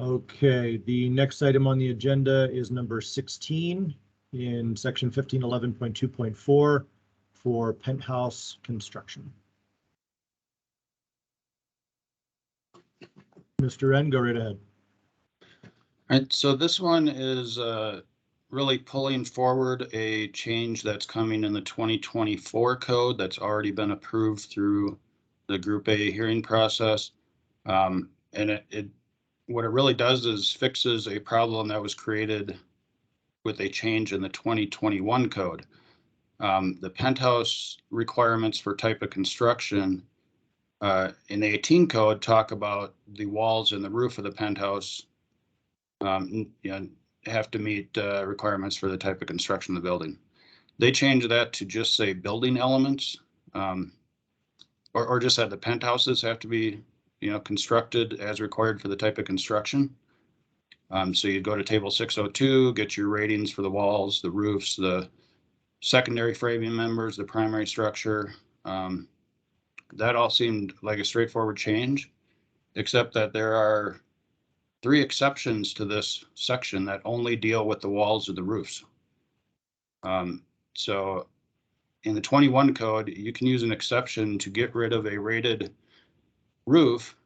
Okay, the next item on the agenda is number 16 in section 1511.2.4 for penthouse construction. Mr. N, go right ahead.
All right, so this one is really pulling forward a change that's coming in the 2024 code that's already been approved through the Group A hearing process. And what it really does is fixes a problem that was created with a change in the 2021 code. The penthouse requirements for type of construction in the 18 code talk about the walls and the roof of the penthouse have to meet requirements for the type of construction of the building. They changed that to just say building elements, or just that the penthouses have to be, constructed as required for the type of construction. So you go to table 602, get your ratings for the walls, the roofs, the secondary framing members, the primary structure. That all seemed like a straightforward change, except that there are 3 exceptions to this section that only deal with the walls or the roofs. So in the 21 code, you can use an exception to get rid of a rated roof,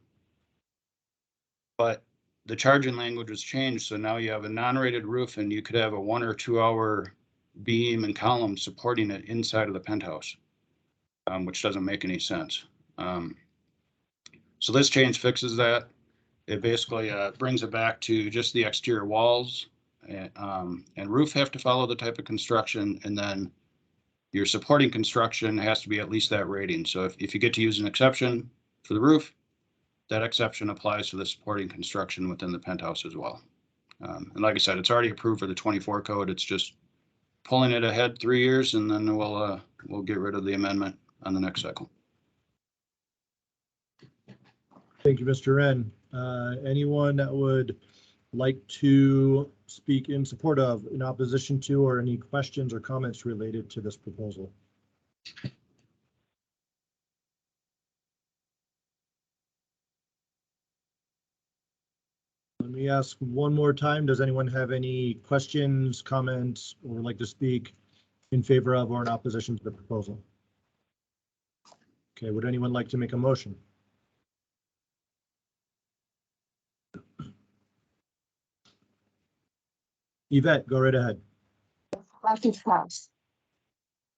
but the charging language was changed. So now you have a non-rated roof and you could have a 1 or 2 hour beam and column supporting it inside of the penthouse, which doesn't make any sense. So this change fixes that. It basically brings it back to just the exterior walls and roof have to follow the type of construction, and then your supporting construction has to be at least that rating. So if you get to use an exception for the roof, that exception applies to the supporting construction within the penthouse as well. And like I said, it's already approved for the 24 code. It's just pulling it ahead 3 years, and then we'll get rid of the amendment on the next cycle.
Thank you, Mr. Wren. Anyone that would like to speak in support of, in opposition to, or any questions or comments related to this proposal? Let me ask one more time. Does anyone have any questions, comments, or would like to speak in favor of or in opposition to the proposal? Okay, would anyone like to make a motion? Yvette, go right ahead.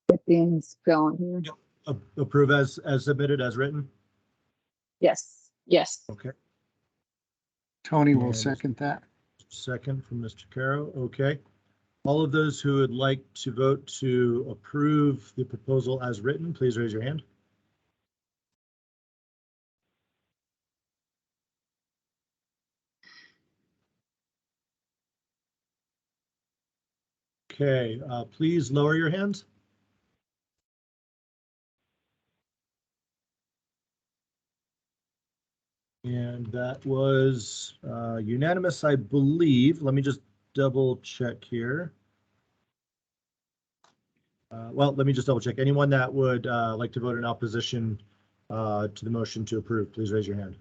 Get things going here.
Approve as submitted, as written?
Yes, yes.
Okay.
Tony will
And
second that.
Second from Mr. Caro. Okay. All of those who would like to vote to approve the proposal as written, please raise your hand. Okay, please lower your hands. And that was unanimous, I believe. Let me just double check here. Well, let me just double check. Anyone that would like to vote in opposition to the motion to approve, please raise your hand.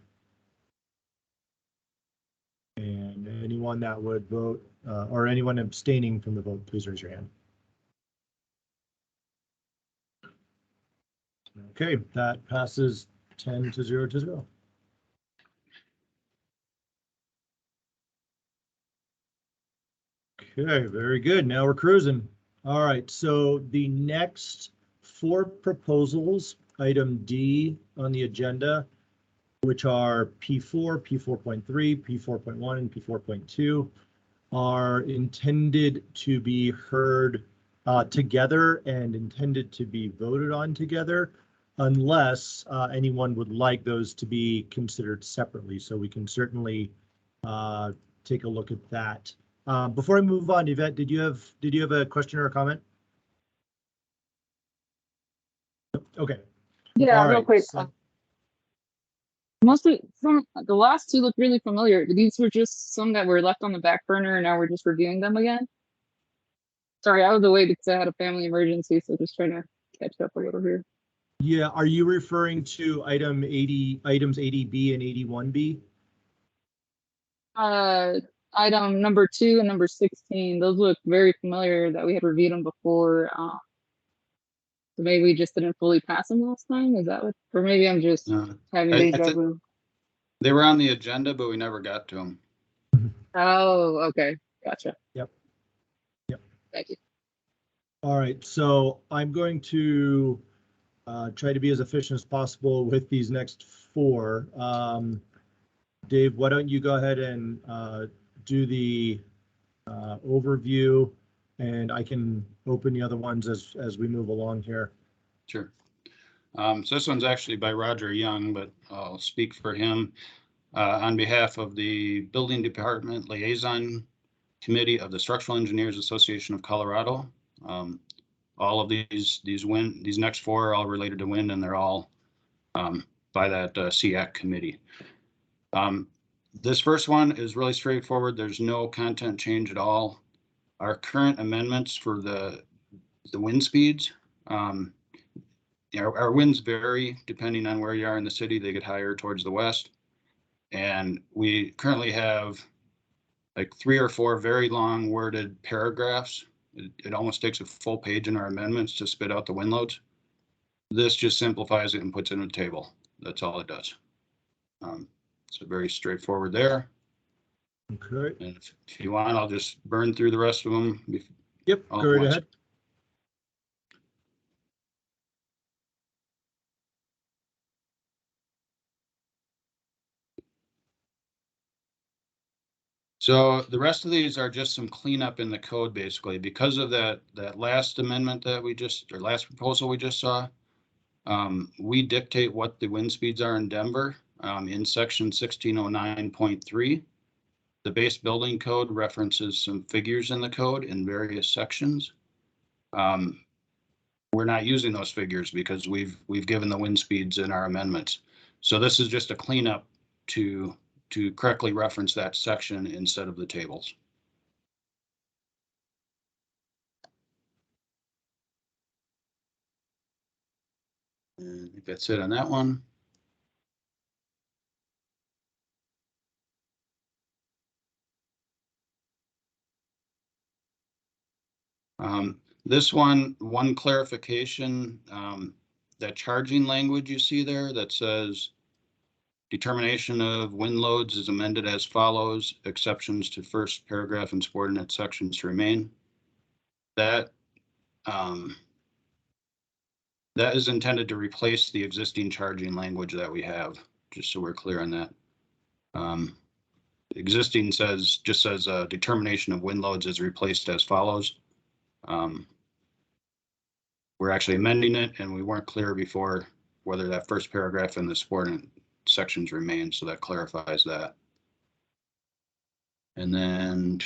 And anyone that would vote or anyone abstaining from the vote, please raise your hand. Okay, that passes 10 to 0 to 0. Okay, very good. Now we're cruising. All right, so the next 4 proposals, item D on the agenda, which are P4, P4.3, P4.1, and P4.2, are intended to be heard together and intended to be voted on together, unless anyone would like those to be considered separately. So we can certainly take a look at that. Before I move on, Yvette, did you have a question or a comment? Okay.
Yeah,
All
real
right,
quick.
so
Mostly from the last 2 look really familiar. These were just some that were left on the back burner and now we're just reviewing them again. Sorry, I was away because I had a family emergency, so just trying to catch up a little here.
yeah, are you referring to items 80B and 81B?
Item number 2 and number 16, those look very familiar that we had reviewed them before. So maybe we just didn't fully pass them last time. Is that what, or maybe I'm just having
I
deja
think
vu?
they were on the agenda, but we never got to them.
Oh, okay. Gotcha.
Yep.
Thank you.
All right, so I'm going to try to be as efficient as possible with these next 4. Dave, why don't you go ahead and do the overview, and I can open the other ones as we move along here.
Sure. So this one's actually by Roger Young, but I'll speak for him on behalf of the Building Department Liaison Committee of the Structural Engineers Association of Colorado. All of these next 4 are all related to wind, and they're all by that SEAC committee. This first one is really straightforward. There's no content change at all. Our current amendments for the wind speeds, our winds vary depending on where you are in the city. They get higher towards the west. And we currently have like 3 or 4 very long worded paragraphs. It almost takes a full page in our amendments to spit out the wind loads. This just simplifies it and puts it in a table. That's all it does. So very straightforward there.
Okay.
And if you want, I'll just burn through the rest of them.
Yep, go right ahead.
So the rest of these are just some cleanup in the code, basically, because of that last amendment that last proposal we just saw. We dictate what the wind speeds are in Denver in section 1609.3. The base building code references some figures in the code in various sections. We're not using those figures because we've given the wind speeds in our amendments. So this is just a cleanup to correctly reference that section instead of the tables. And I think that's it on that one. This one clarification, that charging language you see there that says determination of wind loads is amended as follows, exceptions to first paragraph and subordinate sections remain. That is intended to replace the existing charging language that we have, just so we're clear on that. Existing just says determination of wind loads is replaced as follows. We're actually amending it, and we weren't clear before whether that first paragraph and the subordinate sections remain, so that clarifies that. And then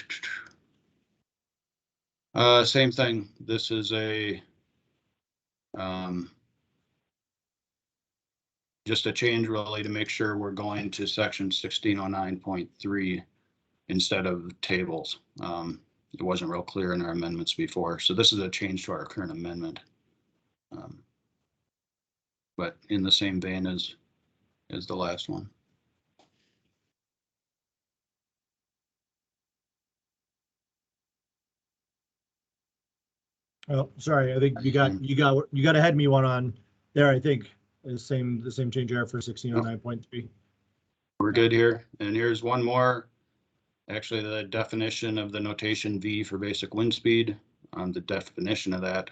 same thing. This is a just a change really to make sure we're going to section 1609.3 instead of tables. It wasn't real clear in our amendments before, so this is a change to our current amendment. But in the same vein as the last one.
Oh, sorry. I think you got ahead of me one on there. I think the same change error for 1609.3.
We're good here, and here's one more. Actually, the definition of the notation V for basic wind speed. The definition of that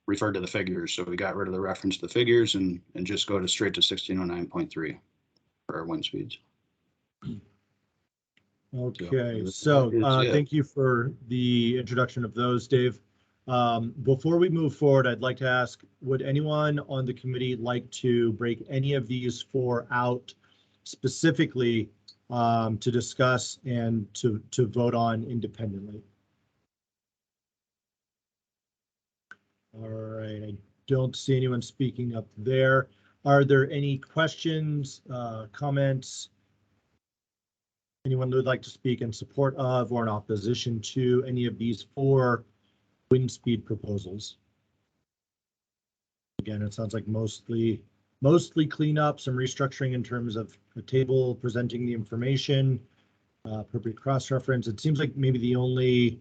referred to the figures, so we got rid of the reference to the figures and just go straight to 1609.3 for our wind speeds.
Okay, so thank you for the introduction of those, Dave. Before we move forward, I'd like to ask, would anyone on the committee like to break any of these 4 out specifically to discuss and to vote on independently? All right, I don't see anyone speaking up there. Are there any questions, comments? Anyone who would like to speak in support of or in opposition to any of these 4 wind speed proposals? Again, it sounds like mostly cleanup, some restructuring in terms of a table presenting the information, appropriate cross-reference. It seems like maybe the only,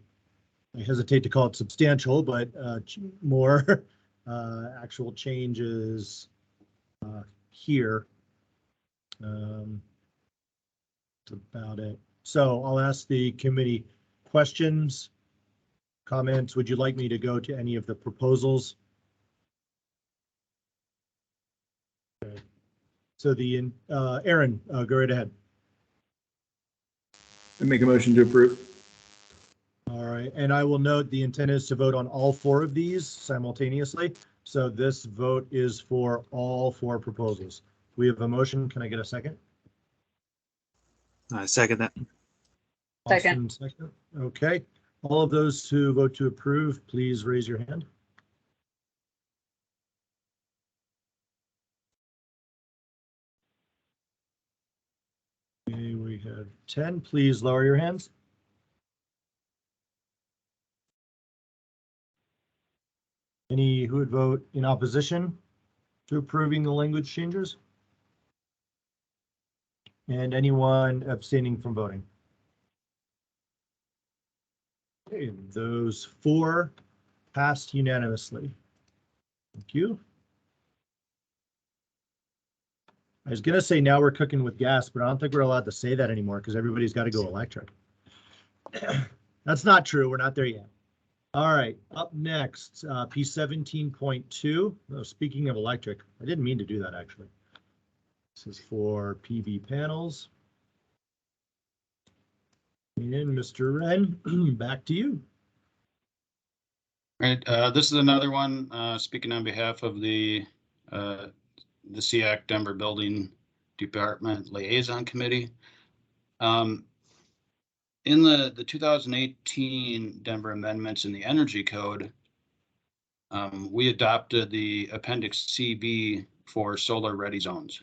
I hesitate to call it substantial, but more actual changes here. That's about it. So I'll ask the committee questions, comments. Would you like me to go to any of the proposals? Okay. So the Aaron, go right ahead.
I make a motion to approve.
All right, and I will note the intent is to vote on all 4 of these simultaneously. So this vote is for all 4 proposals. We have a motion. Can I get a second?
I second that.
Second.
Second. Okay. All of those who vote to approve, please raise your hand. Okay, we have 10. Please lower your hands. Any who would vote in opposition to approving the language changes? And anyone abstaining from voting? Okay, those 4 passed unanimously. Thank you. I was gonna say now we're cooking with gas, but I don't think we're allowed to say that anymore because everybody's got to go electric. That's not true. We're not there yet. All right, up next, P17.2. Oh, speaking of electric, I didn't mean to do that actually. This is for PV panels. And Mr. Wren, back to you.
Right, this is another one, speaking on behalf of the SEAC Denver Building Department Liaison Committee. In the 2018 Denver amendments in the Energy Code, we adopted the Appendix CB for solar ready zones.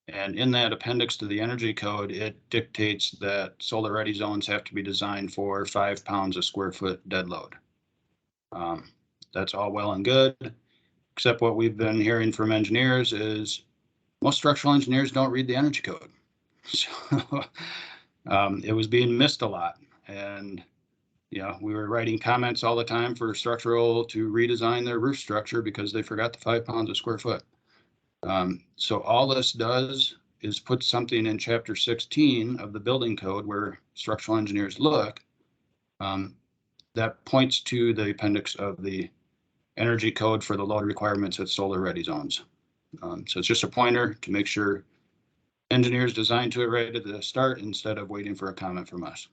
And in that appendix to the Energy Code, it dictates that solar ready zones have to be designed for 5 pounds a square foot dead load. That's all well and good, except what we've been hearing from engineers is most structural engineers don't read the Energy Code. So it was being missed a lot. And we were writing comments all the time for structural to redesign their roof structure because they forgot the 5 pounds a square foot. So all this does is put something in chapter 16 of the building code where structural engineers look that points to the appendix of the Energy Code for the load requirements at solar ready zones. So it's just a pointer to make sure engineers design to it right at the start instead of waiting for a comment from us.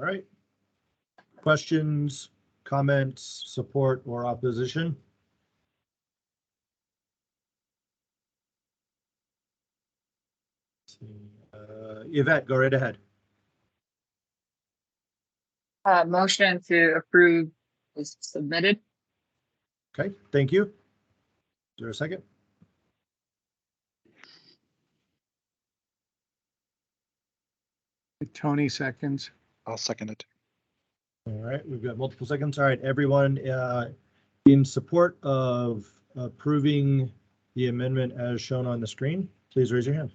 All right. Questions, comments, support, or opposition? Yvette, go right ahead.
Motion to approve is submitted.
Okay, thank you. Is there a second?
Tony seconds.
I'll second it.
All right, we've got multiple seconds. All right, everyone in support of approving the amendment as shown on the screen, please raise your hand.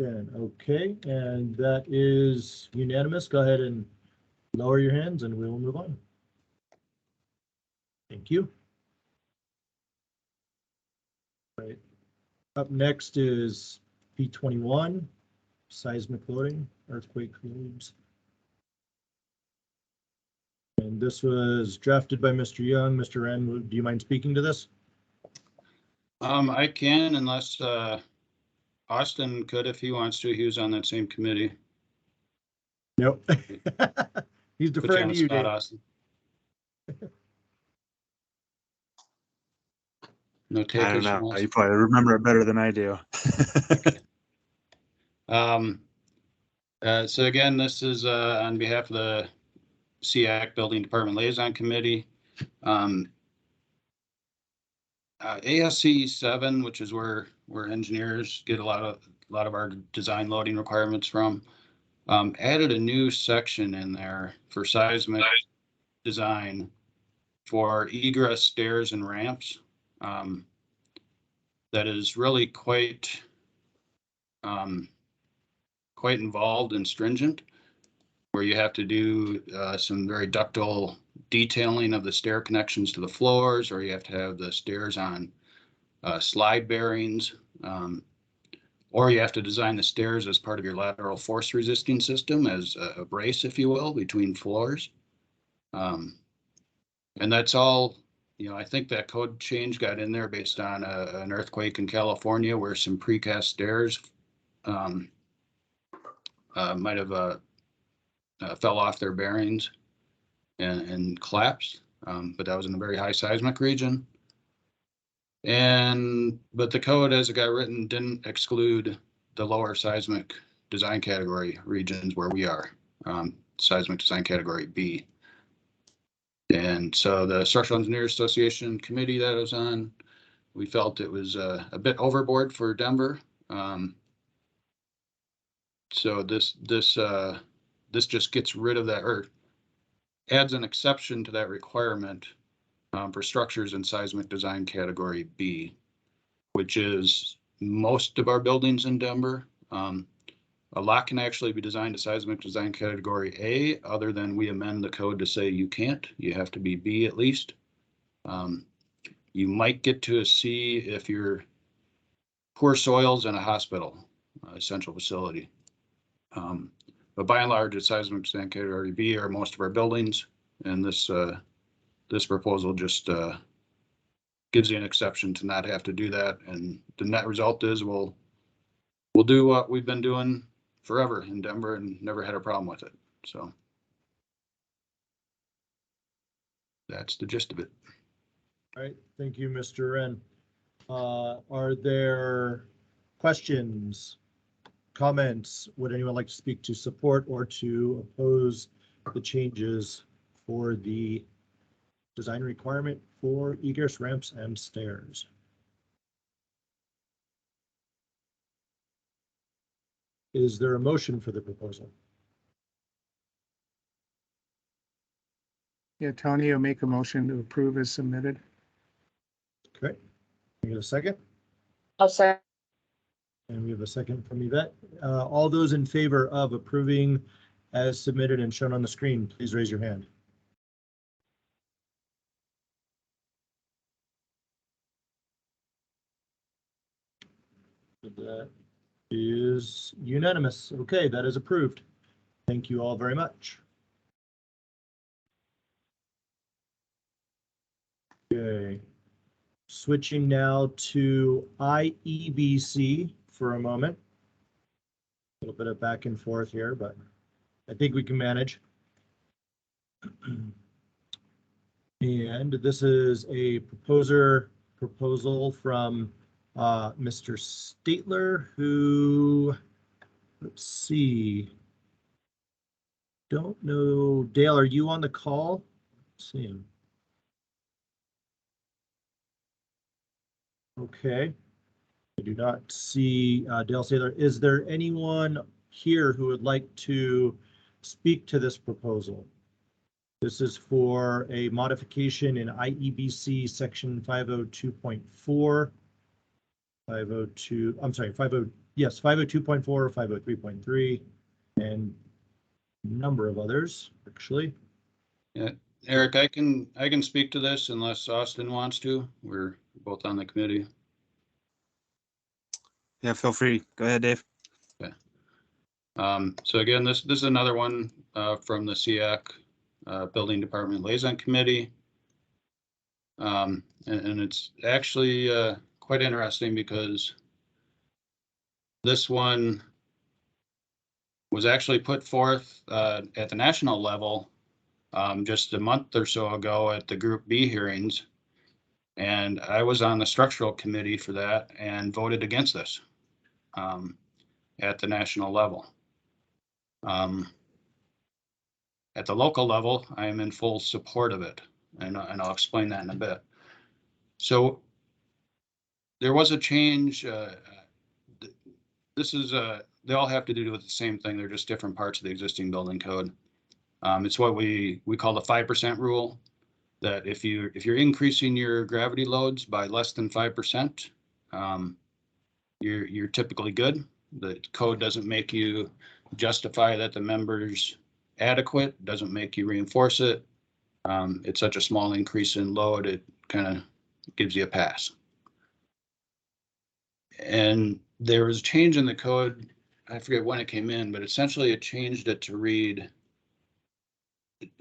Okay, and that is unanimous. Go ahead and lower your hands and we will move on. Thank you. Right. Up next is P21, seismic loading, earthquake loads. And this was drafted by Mr. Young. Mr. Wren, do you mind speaking to this?
I can, unless Austin could if he wants to. He was on that same committee.
Nope. He's deferring to you, Dave.
Austin. No
I don't
takers.
know. You probably remember it better than I do.
So again, this is on behalf of the SEAC Building Department Liaison Committee. ASC 7, which is where engineers get a lot of our design loading requirements from. added a new section in there for seismic design for egress stairs and ramps. That is really quite involved and stringent, where you have to do some very ductile detailing of the stair connections to the floors, or you have to have the stairs on slide bearings, or you have to design the stairs as part of your lateral force resisting system as a brace, if you will, between floors. And that's all, I think that code change got in there based on an earthquake in California where some precast stairs might have fell off their bearings and collapsed, but that was in a very high seismic region. But the code as it got written didn't exclude the lower seismic design category regions where we are, seismic design category B. And so the Structural Engineers Association committee that I was on, we felt it was a bit overboard for Denver. So this just gets rid of that, or adds an exception to that requirement for structures in seismic design category B, which is most of our buildings in Denver. A lot can actually be designed to seismic design category A, other than we amend the code to say you can't. You have to be B at least. You might get to a C if you're poor soils in a hospital, essential facility. But by and large, it's seismic design category B are most of our buildings, and this proposal just gives you an exception to not have to do that. And the net result is we'll do what we've been doing forever in Denver and never had a problem with it. So that's the gist of it.
All right, thank you, Mr. Wren. Are there questions, comments? Would anyone like to speak to support or to oppose the changes for the design requirement for egress ramps and stairs? Is there a motion for the proposal?
Yeah, Tony will make a motion to approve as submitted.
Okay, we get a second?
I'll say.
And we have a second from Yvette. All those in favor of approving as submitted and shown on the screen, please raise your hand. That is unanimous. Okay, that is approved. Thank you all very much. Okay, switching now to IEBC for a moment. A little bit of back and forth here, but I think we can manage. And this is a proposal from Mr. Statler, who, let's see, don't know. Dale, are you on the call? Let's see him. Okay. I do not see Dale Statler. Is there anyone here who would like to speak to this proposal? This is for a modification in IEBC section 502.4. 502, I'm sorry, 502.4, 503.3, and a number of others, actually.
Yeah, Eric, I can speak to this unless Austin wants to. We're both on the committee.
Yeah, feel free. Go ahead, Dave.
Okay. So again, this is another one from the SEAC Building Department Liaison Committee. And it's actually quite interesting because this one was actually put forth at the national level just a month or so ago at the Group B hearings. And I was on the structural committee for that and voted against this at the national level. At the local level, I am in full support of it, and I'll explain that in a bit. So there was a change. This they all have to do with the same thing. They're just different parts of the existing building code. It's what we call the 5% rule, that if you're increasing your gravity loads by less than 5%, you're typically good. The code doesn't make you justify that the member's adequate, doesn't make you reinforce it. It's such a small increase in load, it kind of gives you a pass. And there was a change in the code, I forget when it came in, but essentially it changed it to read,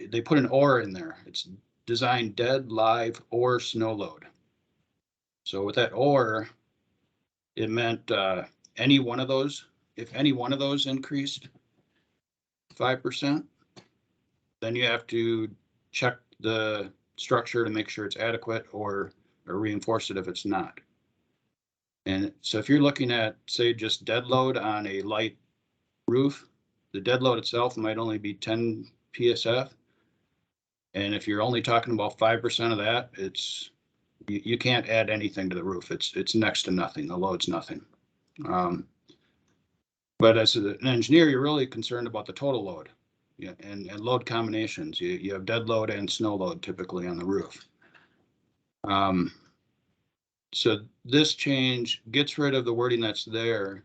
they put an or in there. It's design dead, live, or snow load. So with that or, it meant any one of those, if any one of those increased 5%, then you have to check the structure to make sure it's adequate or reinforce it if it's not. And so if you're looking at, say, just dead load on a light roof, the dead load itself might only be 10 PSF. And if you're only talking about 5% of that, it's you can't add anything to the roof. It's next to nothing. The load's nothing. But as an engineer, you're really concerned about the total load, and load combinations. You have dead load and snow load typically on the roof. So this change gets rid of the wording that's there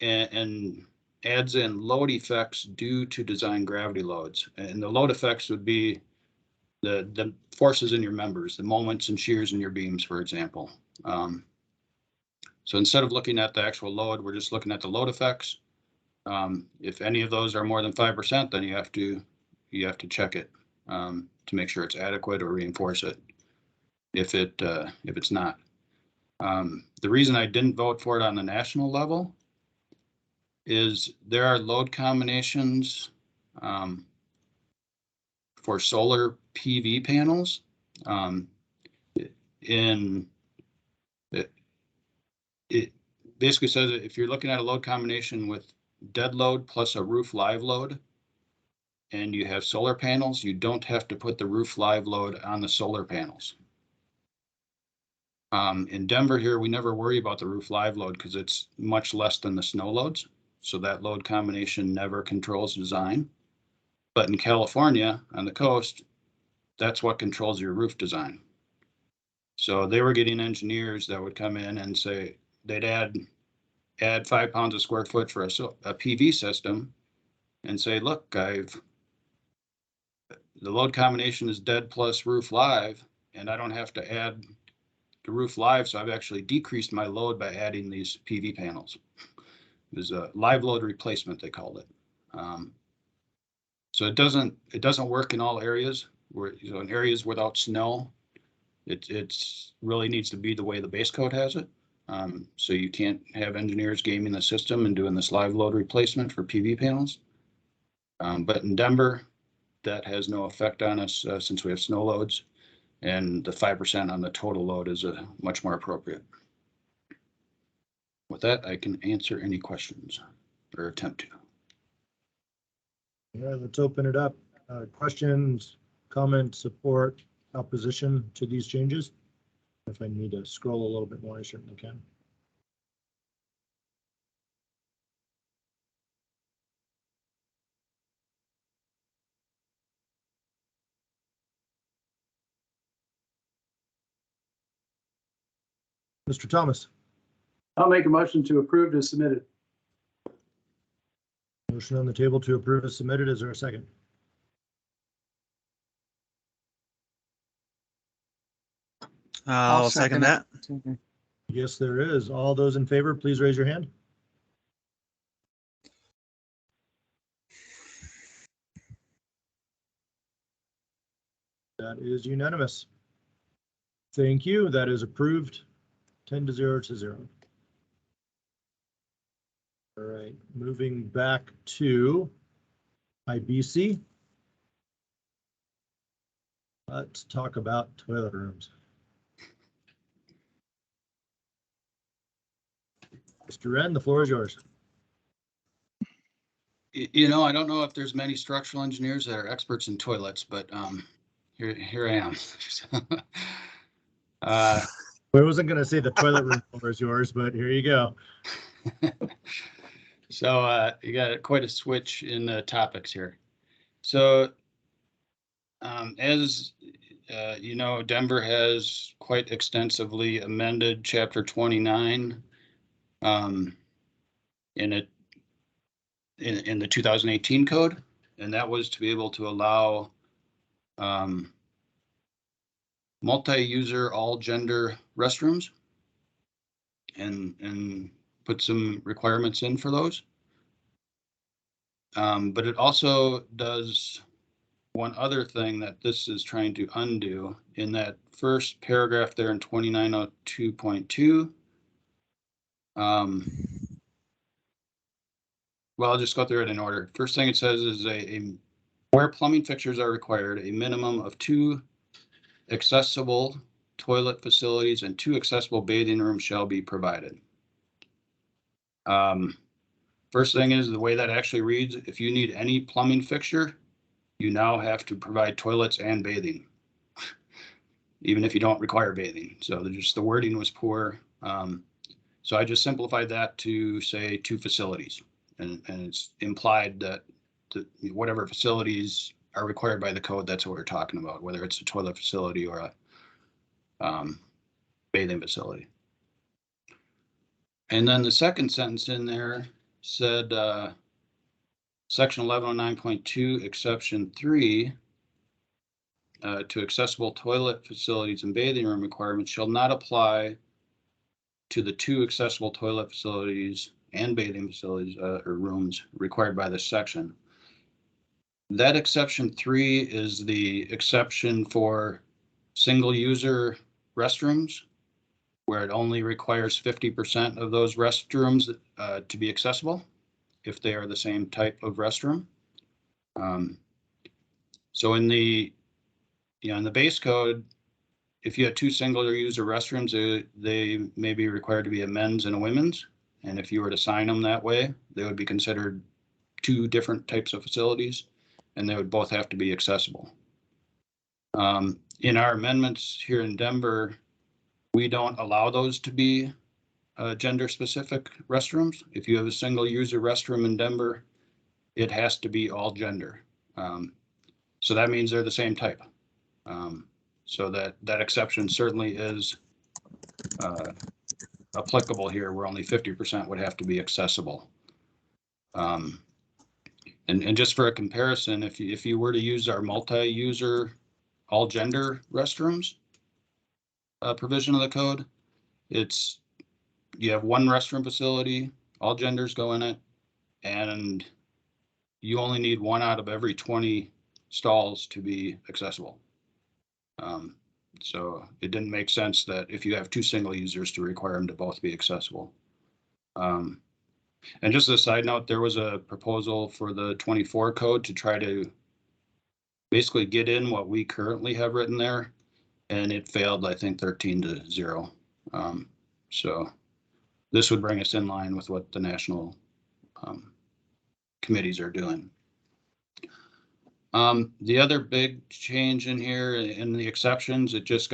and adds in load effects due to design gravity loads. And the load effects would be the forces in your members, the moments and shears in your beams, for example. So instead of looking at the actual load, we're just looking at the load effects. If any of those are more than 5%, then you have to check it to make sure it's adequate or reinforce it if it's not. The reason I didn't vote for it on the national level is there are load combinations for solar PV panels. It basically says that if you're looking at a load combination with dead load plus a roof live load, and you have solar panels, you don't have to put the roof live load on the solar panels. In Denver here, we never worry about the roof live load because it's much less than the snow loads. So that load combination never controls design. But in California, on the coast, that's what controls your roof design. So they were getting engineers that would come in and say they'd add 5 pounds a square foot for a PV system and say, look, the load combination is dead plus roof live, and I don't have to add the roof live, so I've actually decreased my load by adding these PV panels. It was a live load replacement, they called it. So it doesn't work in all areas. Where, in areas without snow, it's really needs to be the way the base code has it. So you can't have engineers gaming the system and doing this live load replacement for PV panels. But in Denver, that has no effect on us since we have snow loads, and the 5% on the total load is much more appropriate. With that, I can answer any questions or attempt to.
Yeah, let's open it up. Questions, comments, support, opposition to these changes? If I need to scroll a little bit more, I certainly can. Mr. Thomas.
I'll make a motion to approve as submitted.
Motion on the table to approve as submitted. Is there a second?
I'll second that.
Yes, there is. All those in favor, please raise your hand. That is unanimous. Thank you. That is approved. 10-0 to 0. All right, moving back to IBC. Let's talk about toilet rooms. Mr. Wren, the floor is yours.
You know, I don't know if there's many structural engineers that are experts in toilets, but here I am.
I wasn't going to say the toilet room floor is yours, but here you go.
So you got quite a switch in the topics here. So as you know, Denver has quite extensively amended Chapter 29 in the 2018 code, and that was to be able to allow multi-user, all-gender restrooms, and put some requirements in for those. But it also does one other thing that this is trying to undo in that first paragraph there in 2902.2. Well, I'll just go through it in order. First thing it says is where plumbing fixtures are required, a minimum of 2 accessible toilet facilities and 2 accessible bathing rooms shall be provided. First thing is the way that actually reads, if you need any plumbing fixture, you now have to provide toilets and bathing, even if you don't require bathing. So just the wording was poor. So I just simplified that to say 2 facilities, and it's implied that whatever facilities are required by the code, that's what we're talking about, whether it's a toilet facility or a bathing facility. And then the second sentence in there said, Section 1109.2, exception 3, to accessible toilet facilities and bathing room requirements shall not apply to the 2 accessible toilet facilities and bathing facilities or rooms required by this section. That exception 3 is the exception for single user restrooms, where it only requires 50% of those restrooms to be accessible if they are the same type of restroom. So in the base code, if you have 2 single user restrooms, they may be required to be a men's and a women's. And if you were to sign them that way, they would be considered 2 different types of facilities, and they would both have to be accessible. In our amendments here in Denver, we don't allow those to be gender specific restrooms. If you have a single user restroom in Denver, it has to be all gender. So that means they're the same type. So that exception certainly is applicable here, where only 50% would have to be accessible. And just for a comparison, if you were to use our multi-user all gender restrooms provision of the code, you have 1 restroom facility, all genders go in it, and you only need 1 out of every 20 stalls to be accessible. So it didn't make sense that if you have 2 single users to require them to both be accessible. And just as a side note, there was a proposal for the 24 code to try to basically get in what we currently have written there, and it failed, I think, 13-0. So this would bring us in line with what the national committees are doing. The other big change in here in the exceptions, it just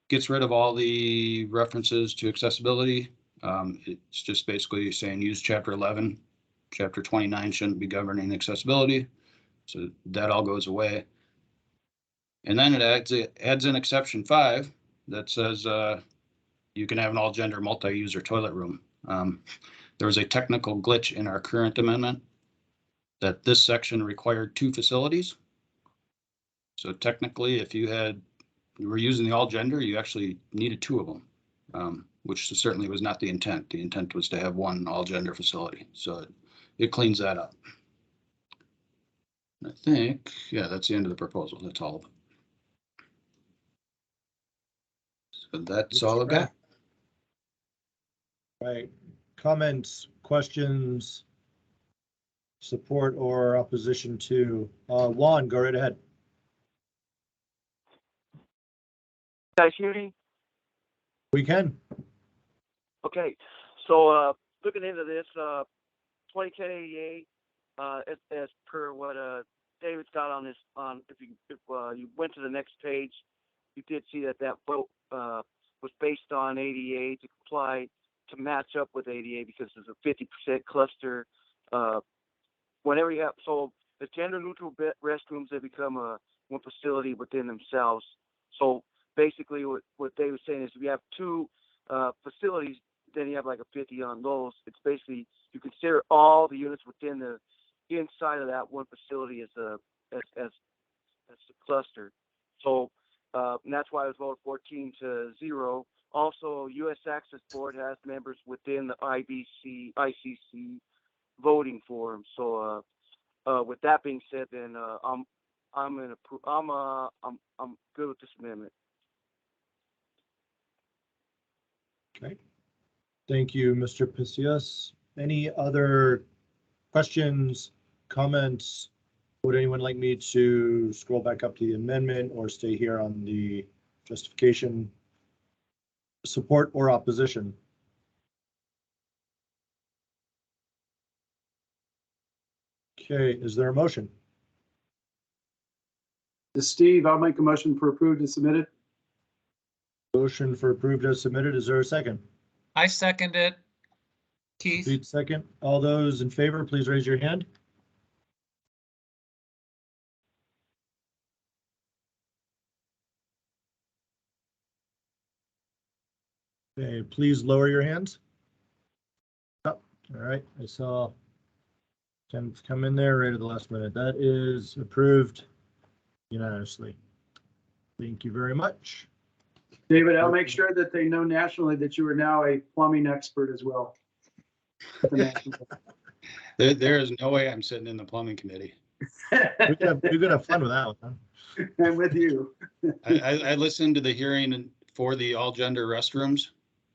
gets rid of all the references to accessibility. It's just basically saying use Chapter 11. Chapter 29 shouldn't be governing accessibility. So that all goes away. And then it adds in exception 5 that says you can have an all gender multi-user toilet room. There was a technical glitch in our current amendment that this section required 2 facilities. So technically, if you were using the all gender, you actually needed 2 of them, which certainly was not the intent. The intent was to have 1 all gender facility. So it cleans that up. I think, yeah, that's the end of the proposal. That's all of it. So that's all I've got.
Right. Comments, questions, support or opposition to? Juan, go right ahead.
Guys hear me?
We can.
Okay, so looking into this, 2010-88, as per what David's got on this, if you went to the next page, you did see that vote was based on 88 to comply to match up with ADA because it's a 50% cluster. Whenever you have, so the gender neutral restrooms, they become one facility within themselves. So basically what Dave was saying is if you have two facilities, then you have like a 50 on those. It's basically, you consider all the units within the inside of that one facility as a cluster. So and that's why it was voted 14-0. Also, U.S. Access Board has members within the ICC voting for them. So with that being said, then I'm good with this amendment.
Okay. Thank you, Mr. Pisius. Any other questions, comments? Would anyone like me to scroll back up to the amendment or stay here on the justification, support or opposition? Okay, is there a motion?
Steve, I'll make a motion for approved and submitted.
Motion for approved as submitted. Is there a second?
I second it. Keith?
Pete, second. All those in favor, please raise your hand. Okay, please lower your hands. Oh, all right, I saw 10 come in there right at the last minute. That is approved unanimously. Thank you very much.
David, I'll make sure that they know nationally that you are now a plumbing expert as well.
There is no way I'm sitting in the plumbing committee.
We're gonna have fun with that one. Huh?
I'm with you.
I listened to the hearing for the all gender restrooms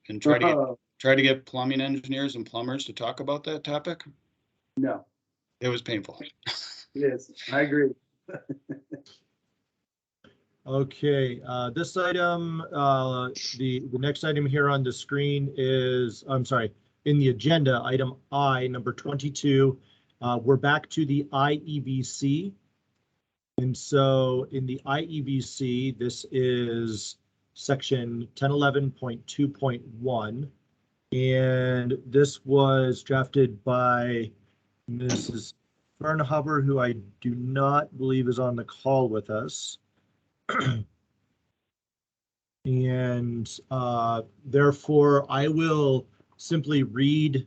and try to get plumbing engineers and plumbers to talk about that topic.
No,
it was painful.
Yes, I agree.
Okay, this item, the next item here on the screen is, I'm sorry, in the agenda, item I, number 22. We're back to the IEBC. And so in the IEBC, this is section 1011.2.1. And this was drafted by Mrs. Fernhuber, who I do not believe is on the call with us. And therefore, I will simply read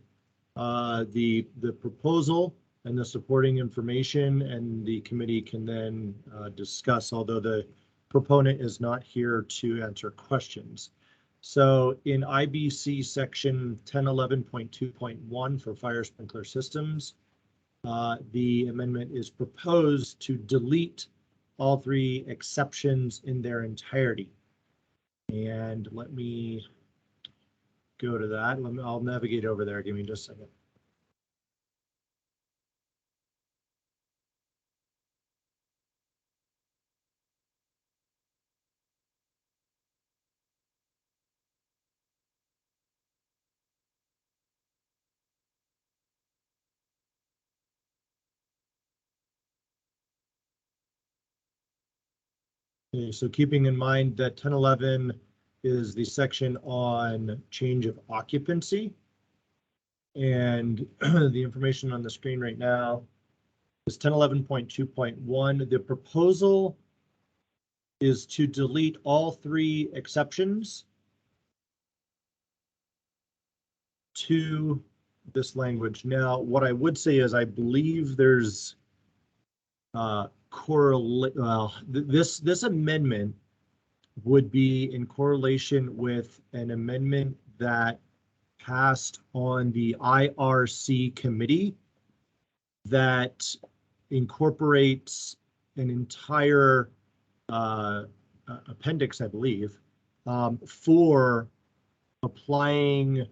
the proposal and the supporting information, and the committee can then discuss, although the proponent is not here to answer questions. So in IBC section 1011.2.1 for fire sprinkler systems, the amendment is proposed to delete all three exceptions in their entirety. And let me go to that. I'll navigate over there. Give me just a second. Okay, so keeping in mind that 1011 is the section on change of occupancy, and the information on the screen right now is 1011.2.1. The proposal is to delete all three exceptions to this language. Now, what I would say is I believe there's this amendment would be in correlation with an amendment that passed on the IRC committee that incorporates an entire appendix, I believe, for applying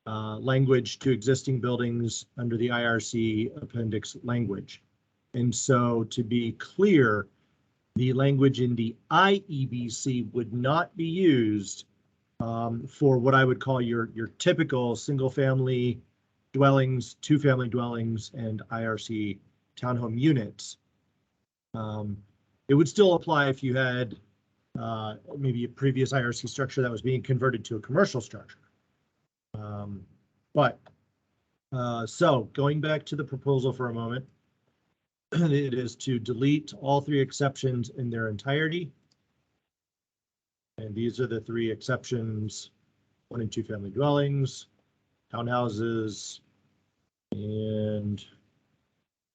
language to existing buildings under the IRC appendix language. And so, to be clear, the language in the IEBC would not be used for what I would call your typical single-family dwellings, two-family dwellings, and IRC townhome units. It would still apply if you had maybe a previous IRC structure that was being converted to a commercial structure. So going back to the proposal for a moment, it is to delete all three exceptions in their entirety. And these are the three exceptions: 1 and 2 family dwellings, townhouses, and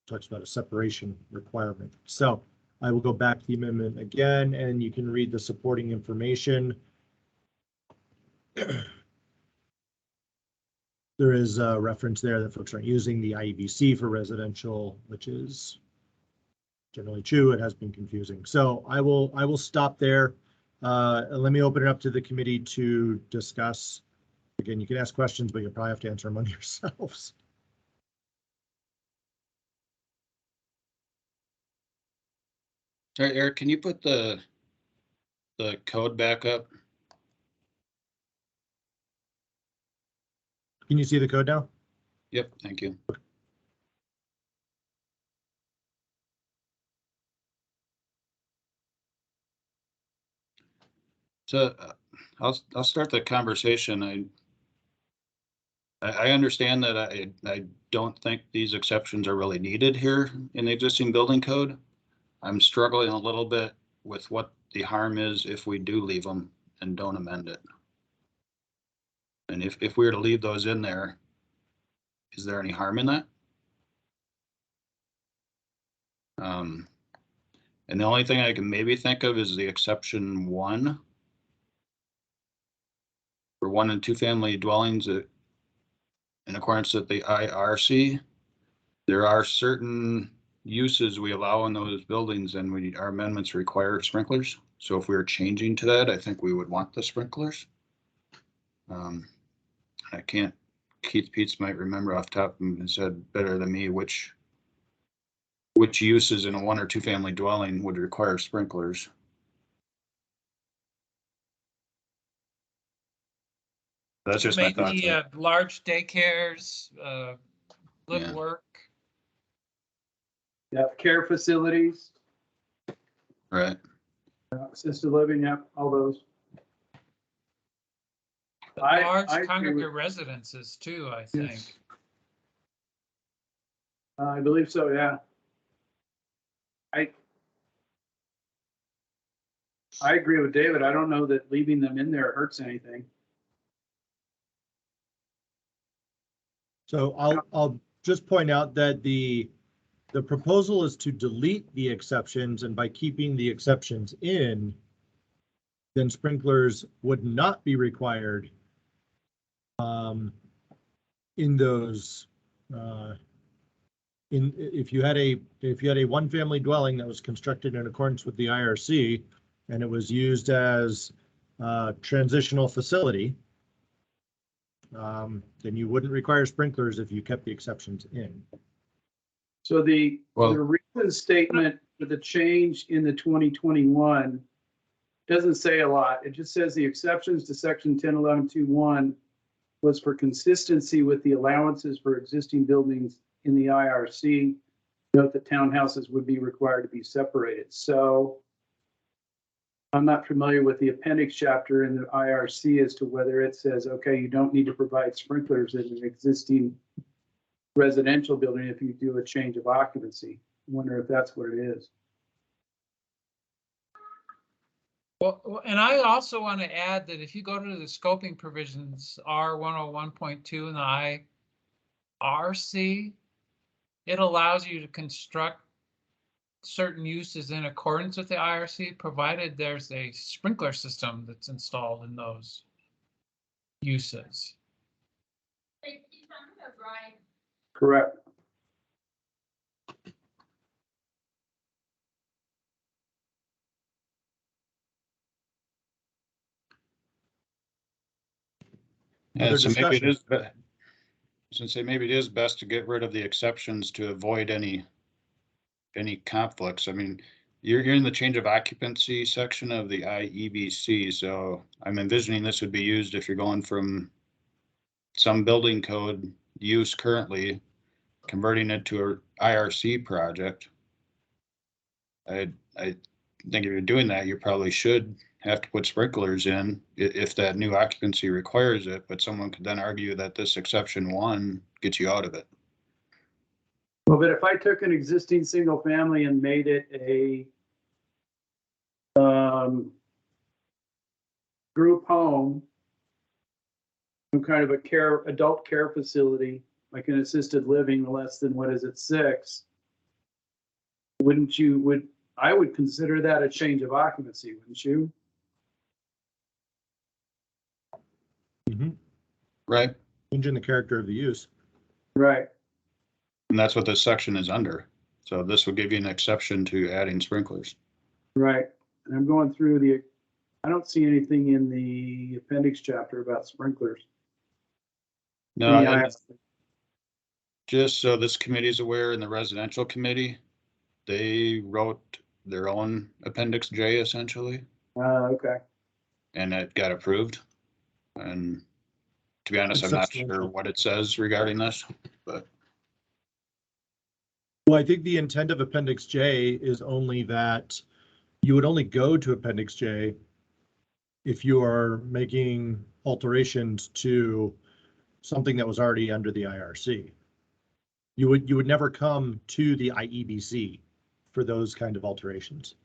talks about a separation requirement. So I will go back to the amendment again, and you can read the supporting information. There is a reference there that folks aren't using the IEBC for residential, which is generally true. It has been confusing. So I will stop there. Let me open it up to the committee to discuss. Again, you can ask questions, but you'll probably have to answer them on yourselves.
Sorry, Eric, can you put the code back up?
Can you see the code now?
Yep, thank you. So I'll start the conversation. I understand that I don't think these exceptions are really needed here in the existing building code. I'm struggling a little bit with what the harm is if we do leave them and don't amend it. And if we were to leave those in there, is there any harm in that? And the only thing I can maybe think of is the exception 1 for 1 and 2 family dwellings in accordance with the IRC. There are certain uses we allow in those buildings, and our amendments require sprinklers. So if we were changing to that, I think we would want the sprinklers. I can't, Keith Peets might remember off the top of his head better than me which uses in a 1 or 2 family dwelling would require sprinklers. That's just my thoughts.
Maybe large daycares, live
Yeah.
work.
Yeah, care facilities,
Right.
assisted living, yeah, all those.
Large
I agree
congregate
with-
residences too, I think.
Yes. I believe so, yeah. I agree with David. I don't know that leaving them in there hurts anything.
So I'll just point out that the proposal is to delete the exceptions, and by keeping the exceptions in, then sprinklers would not be required in those if you had a 1 family dwelling that was constructed in accordance with the IRC and it was used as a transitional facility, then you wouldn't require sprinklers if you kept the exceptions in.
So the recent statement for the change in the 2021 doesn't say a lot. It just says the exceptions to section 1011.21 was for consistency with the allowances for existing buildings in the IRC. Note that townhouses would be required to be separated. So I'm not familiar with the appendix chapter in the IRC as to whether it says, okay, you don't need to provide sprinklers in an existing residential building if you do a change of occupancy. I wonder if that's what it is.
Well, and I also want to add that if you go to the scoping provisions, R101.2 and the IRC, it allows you to construct certain uses in accordance with the IRC, provided there's a sprinkler system that's installed in those uses.
Correct.
Yeah, so maybe it is, maybe it is best to get rid of the exceptions to avoid any conflicts. I mean, you're in the change of occupancy section of the IEBC, so I'm envisioning this would be used if you're going from some building code use currently, converting it to an IRC project. I think if you're doing that, you probably should have to put sprinklers in if that new occupancy requires it, but someone could then argue that this exception 1 gets you out of it.
Well, but if I took an existing single family and made it a group home, some kind of a adult care facility, like an assisted living less than, what is it, 6, I would consider that a change of occupancy, wouldn't you?
Mm-hmm.
Right.
Changing the character of the use.
Right.
And that's what this section is under. So this would give you an exception to adding sprinklers.
Right. And I'm going through I don't see anything in the appendix chapter about sprinklers.
No,
Yeah,
and just so this committee is aware, in the residential committee, they wrote their own Appendix J essentially,
okay.
and it got approved. And to be honest,
It's
I'm not
substantial.
sure what it says regarding this, but
Well, I think the intent of Appendix J is only that you would only go to Appendix J if you are making alterations to something that was already under the IRC. You would never come to the IEBC for those kind of alterations.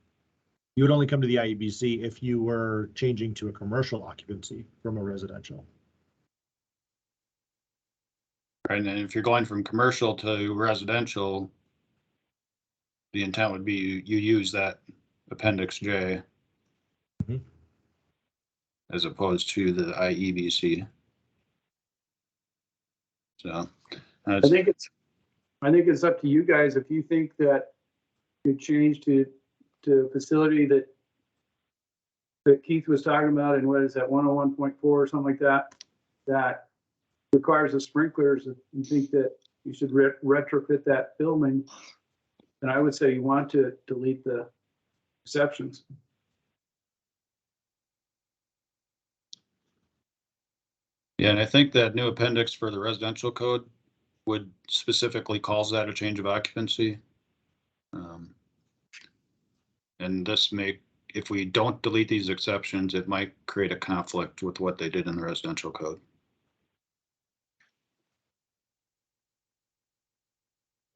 You would only come to the IEBC if you were changing to a commercial occupancy from a residential.
right, and then if you're going from commercial to residential, the intent would be you use that Appendix J as opposed to the IEBC. So
I think it's up to you guys. If you think that you change to facility that Keith was talking about, and what is that, 101.4 or something like that, that requires the sprinklers, and you think that you should retrofit that building, then I would say you want to delete the exceptions.
yeah, and I think that new appendix for the residential code would specifically calls that a change of occupancy. And this if we don't delete these exceptions, it might create a conflict with what they did in the residential code.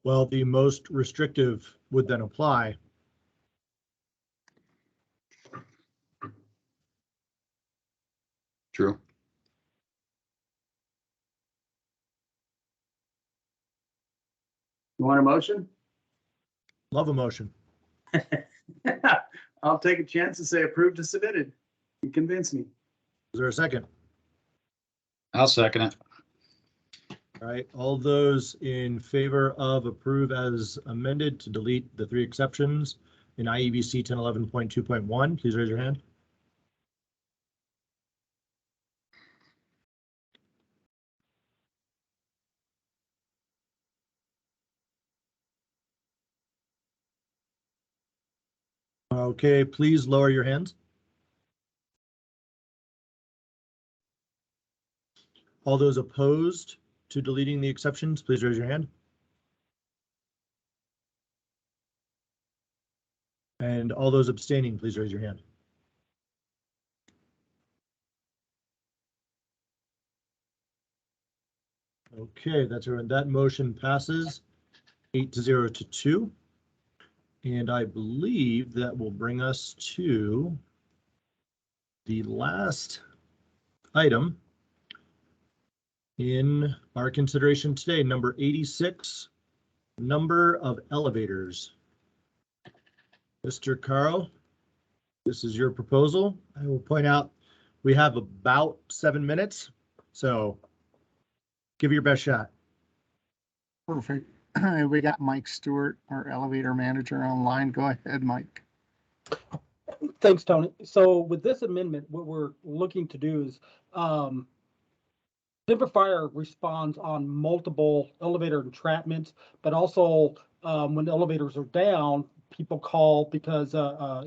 Well, the most restrictive would then apply.
True.
You want a motion?
Love a motion.
I'll take a chance to say approved as submitted. You convince me.
Is there a second?
I'll second it.
All right, all those in favor of approve as amended to delete the 3 exceptions in IEBC 1011.2.1, please raise your hand. Okay, please lower your hands. All those opposed to deleting the exceptions, please raise your hand. And all those abstaining, please raise your hand. Okay, that's everyone. That motion passes 8-0 to 2. And I believe that will bring us to the last item in our consideration today, number 86, number of elevators. Mr. Carl, this is your proposal. I will point out we have about 7 minutes, so give it your best shot.
Perfect. We got Mike Stewart, our elevator manager, online. Go ahead, Mike.
Thanks, Tony. So with this amendment, what we're looking to do is Denver Fire responds on multiple elevator entrapments, but also when the elevators are down, people call because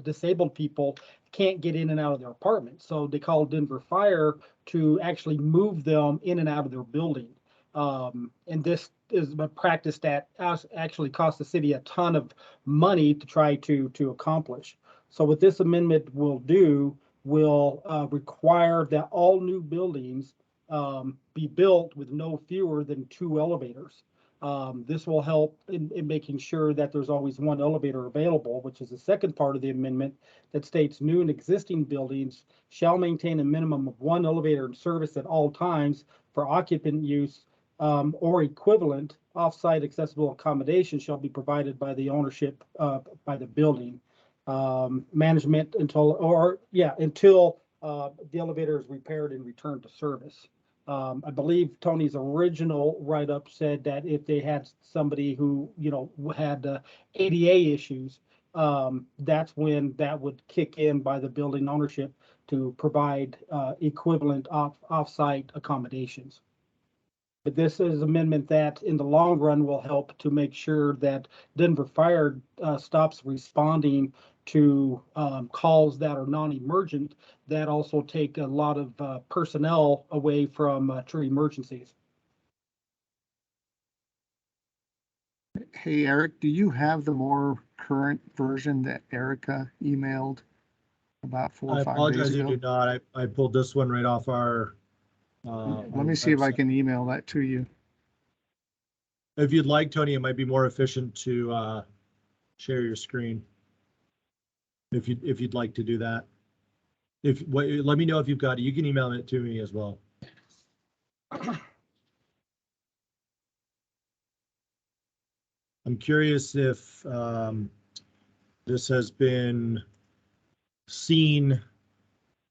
disabled people can't get in and out of their apartment. So they call Denver Fire to actually move them in and out of their building. And this is a practice that actually costs the city a ton of money to try to accomplish. So what this amendment will do, will require that all new buildings be built with no fewer than 2 elevators. This will help in making sure that there's always 1 elevator available, which is the second part of the amendment that states new and existing buildings shall maintain a minimum of 1 elevator in service at all times for occupant use or equivalent. Off-site accessible accommodation shall be provided by the ownership by the building management until the elevator is repaired and returned to service. I believe Tony's original write-up said that if they had somebody who, had ADA issues, that's when that would kick in by the building ownership to provide equivalent off-site accommodations. But this is amendment that in the long run will help to make sure that Denver Fire stops responding to calls that are non-emergent that also take a lot of personnel away from true emergencies.
Hey, Eric, do you have the more current version that Erica emailed about 4 or 5 days ago?
I apologize, I do not. I pulled this one right off our.
Let me see if I can email that to you.
If you'd like, Tony, it might be more efficient to share your screen. If you'd like to do that. Let me know if you've got it. You can email it to me as well. I'm curious if this has been seen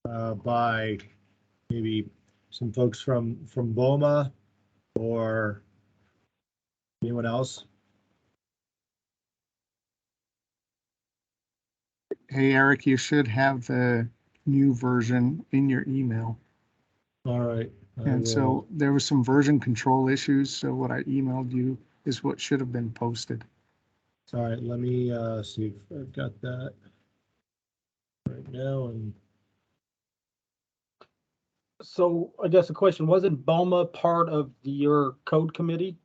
by maybe some folks from BOMA or anyone else.
Hey, Eric, you should have the new version in your email.
All right.
And so there was some version control issues. So what I emailed you is what should have been posted.
All right, let me see if I've got that right now. And
so I guess the question, wasn't BOMA part of your code committee?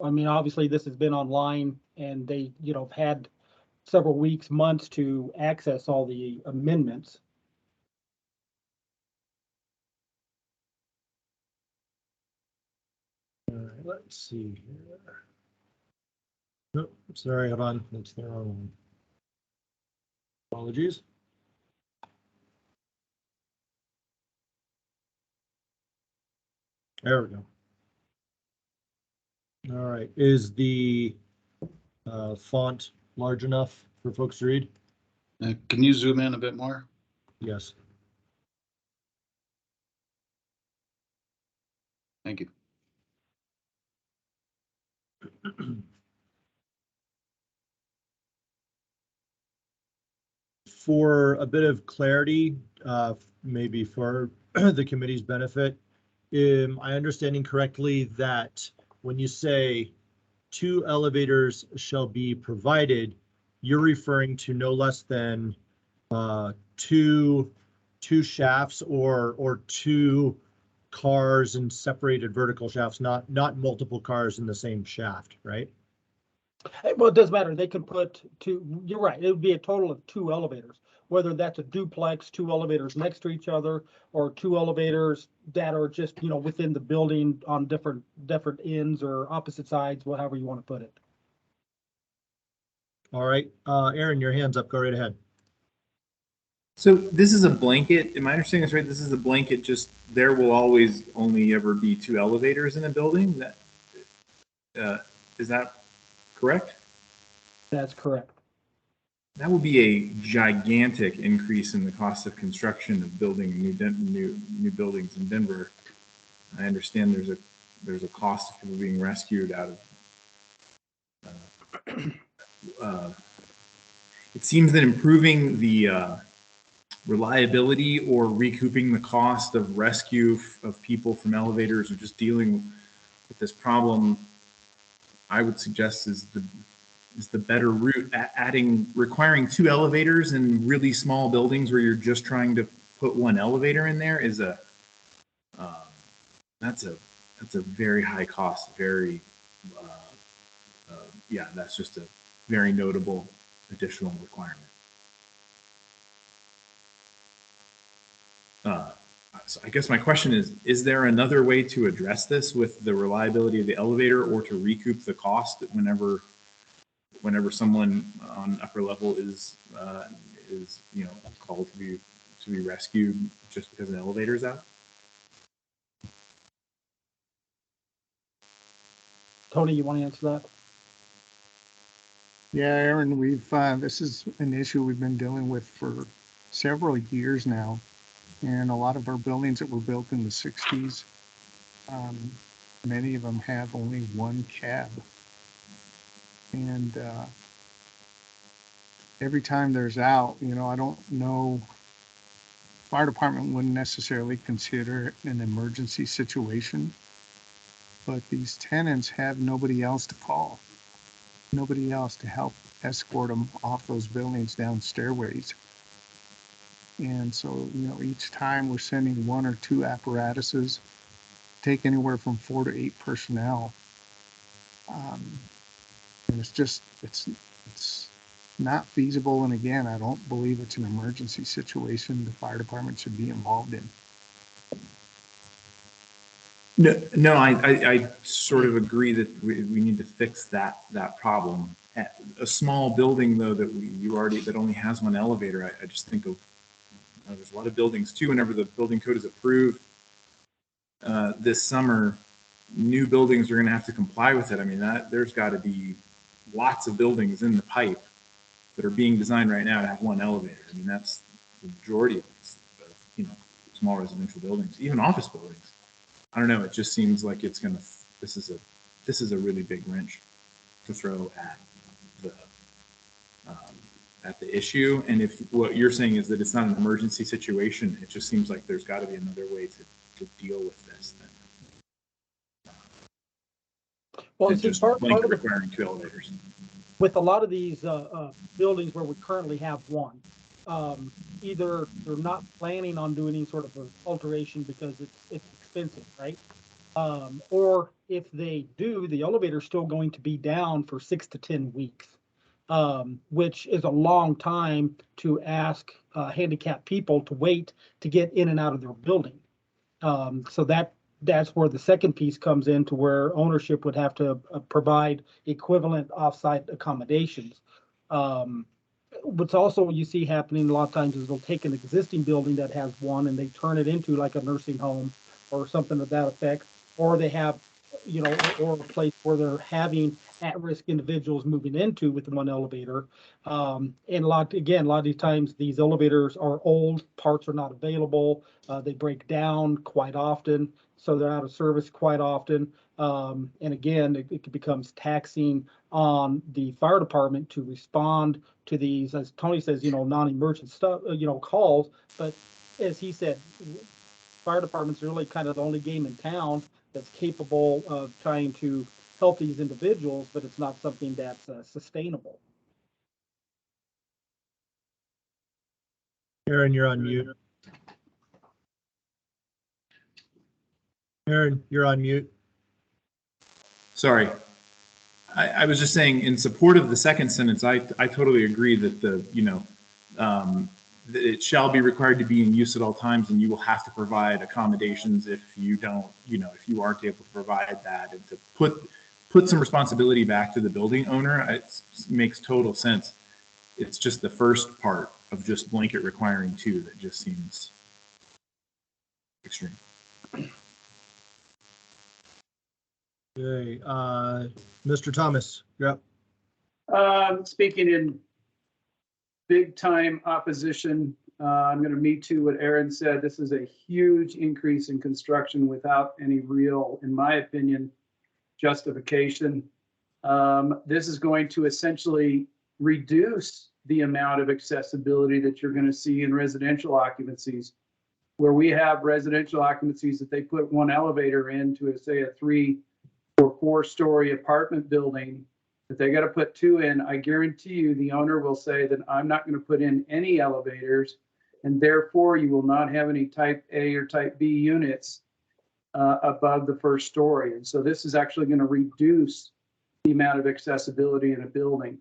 I mean, obviously this has been online and they, had several weeks, months to access all the amendments.
all right, let's see here. Nope, sorry, hold on. That's the wrong one. Apologies. There we go. All right, is the font large enough for folks to read?
Can you zoom in a bit more?
Yes.
Thank you.
For a bit of clarity, maybe for the committee's benefit, am I understanding correctly that when you say 2 elevators shall be provided, you're referring to no less than two shafts or 2 cars and separated vertical shafts, not multiple cars in the same shaft, right?
Well, it doesn't matter. They can put 2, you're right. It would be a total of 2 elevators, whether that's a duplex, 2 elevators next to each other, or 2 elevators that are just, within the building on different ends or opposite sides, whatever you want to put it.
All right, Aaron, your hand's up. Go right ahead.
So this is a blanket. Am I understanding this right? This is a blanket. Just there will always only ever be 2 elevators in a building. That is that correct?
That's correct.
That would be a gigantic increase in the cost of construction of building new buildings in Denver. I understand there's a cost of people being rescued out of. It seems that improving the reliability or recouping the cost of rescue of people from elevators or just dealing with this problem, I would suggest is the better route. Requiring 2 elevators in really small buildings where you're just trying to put 1 elevator in there is that's a very high cost. Yeah, that's just a very notable additional requirement. So I guess my question is there another way to address this with the reliability of the elevator, or to recoup the cost whenever someone on upper level is called to be rescued just because an elevator is out?
Tony, you want to answer that?
Yeah, Aaron, this is an issue we've been dealing with for several years now. And a lot of our buildings that were built in the 60s, many of them have only one cab. And every time there's out, I don't know, fire department wouldn't necessarily consider it an emergency situation, but these tenants have nobody else to call. Nobody else to help escort them off those buildings down stairways. And so, each time we're sending 1 or 2 apparatuses, take anywhere from 4 to 8 personnel. And it's not feasible. And again, I don't believe it's an emergency situation the fire department should be involved in.
No, I sort of agree that we need to fix that problem. A small building though that only has one elevator, I just think of there's a lot of buildings too. Whenever the building code is approved this summer, new buildings are going to have to comply with it. I mean, there's got to be lots of buildings in the pipe that are being designed right now to have one elevator. I mean, that's the majority of these, small residential buildings, even office buildings. I don't know. It just seems like this is a really big wrench to throw at the issue. And if what you're saying is that it's not an emergency situation, it just seems like there's got to be another way to deal with this than just blanket requiring 2 elevators.
With a lot of these buildings where we currently have one, either they're not planning on doing any sort of an alteration because it's expensive, right? Or if they do, the elevator is still going to be down for 6 to 10 weeks, which is a long time to ask handicapped people to wait to get in and out of their building. So that's where the second piece comes in, to where ownership would have to provide equivalent offsite accommodations. What's also you see happening a lot of times is they'll take an existing building that has one and they turn it into like a nursing home or something of that effect, or they have, or a place where they're having at-risk individuals moving into with one elevator. And a lot of these times these elevators are old, parts are not available, they break down quite often, so they're out of service quite often. And again, it becomes taxing on the fire department to respond to these, as Tony says, non-emergent stuff, calls. But as he said, fire department's really kind of the only game in town that's capable of trying to help these individuals, but it's not something that's sustainable.
Aaron, you're on mute. Aaron, you're on mute.
Sorry. I was just saying, in support of the second sentence, I totally agree that that it shall be required to be in use at all times, and you will have to provide accommodations if you don't, if you aren't able to provide that, and to put some responsibility back to the building owner. It makes total sense. It's just the first part of just blanket requiring 2 that just seems extreme.
Okay, Mr. Thomas, you're up.
Speaking in big time opposition, I'm going to meet to what Aaron said. This is a huge increase in construction without any real, in my opinion, justification. This is going to essentially reduce the amount of accessibility that you're going to see in residential occupancies, where we have residential occupancies that they put one elevator into, say, a 3 or 4-story apartment building that they got to put 2 in. I guarantee you the owner will say that I'm not going to put in any elevators, and therefore you will not have any type A or type B units above the 1st story. And so this is actually going to reduce the amount of accessibility in a building.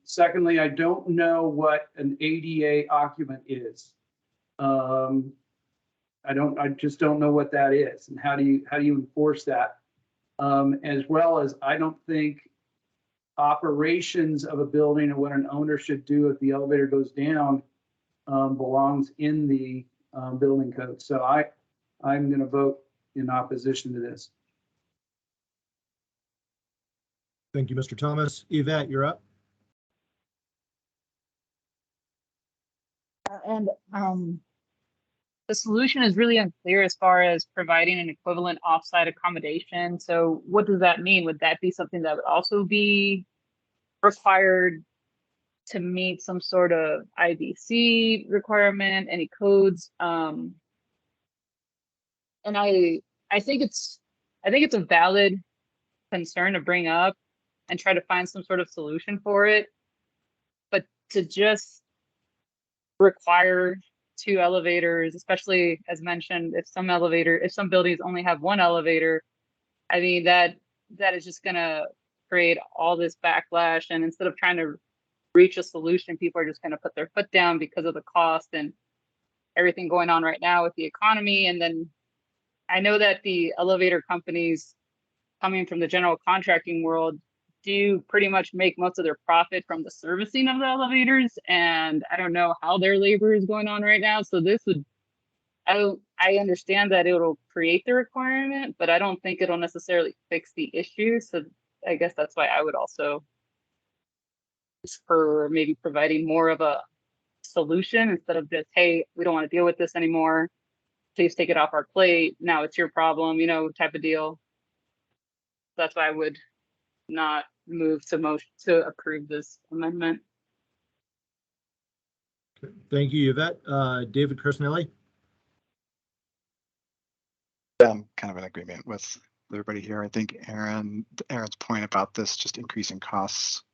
Secondly, I don't know what an ADA occupant is. I just don't know what that is, and how do you enforce that? As well as, I don't think operations of a building and what an owner should do if the elevator goes down belongs in the building code. So I'm going to vote in opposition to this.
Thank you, Mr. Thomas. Yvette, you're up.
And the solution is really unclear as far as providing an equivalent offsite accommodation. So what does that mean? Would that be something that would also be required to meet some sort of IBC requirement, any codes? And I think it's a valid concern to bring up and try to find some sort of solution for it. But to just require 2 elevators, especially as mentioned, if some buildings only have 1 elevator, I mean, that is just gonna create all this backlash. And instead of trying to reach a solution, people are just gonna put their foot down because of the cost and everything going on right now with the economy. And then I know that the elevator companies coming from the general contracting world do pretty much make most of their profit from the servicing of the elevators, and I don't know how their labor is going on right now. So this would, I understand that it'll create the requirement, but I don't think it'll necessarily fix the issue. So I guess that's why I would also for maybe providing more of a solution instead of just, hey, we don't want to deal with this anymore, please take it off our plate, now it's your problem, you know, type of deal. That's why I would not move to approve this amendment.
Thank you, Yvette. David Chrisnelli.
I'm kind of in agreement with everybody here. I think Aaron's point about this just increasing costs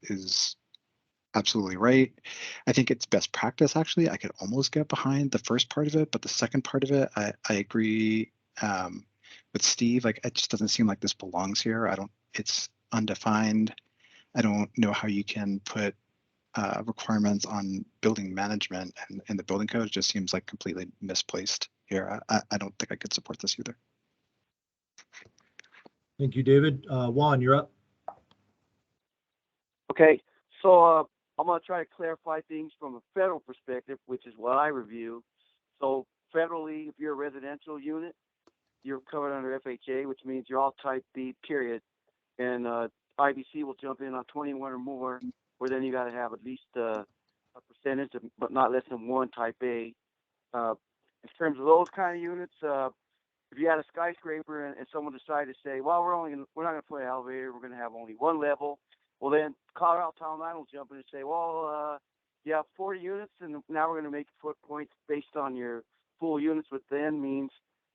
is absolutely right. I think it's best practice, actually. I could almost get behind the first part of it, but the second part of it, I agree with Steve. Like, it just doesn't seem like this belongs here. It's undefined. I don't know how you can put requirements on building management and the building code. It just seems like completely misplaced here. I don't think I could support this either.
Thank you, David. Juan, you're up.
Okay, so I'm going to try to clarify things from a federal perspective, which is what I review. So federally, if you're a residential unit, you're covered under FHA, which means you're all type B, period. And IBC will jump in on 21 or more, where then you got to have at least a percentage, but not less than 1 type A. In terms of those kind of units, if you had a skyscraper and someone decided to say, well, we're not going to put an elevator, we're going to have only 1 level. Well, then Colorado Town Line will jump in and say, well, you have 40 units, and now we're going to make foot points based on your full units, which then means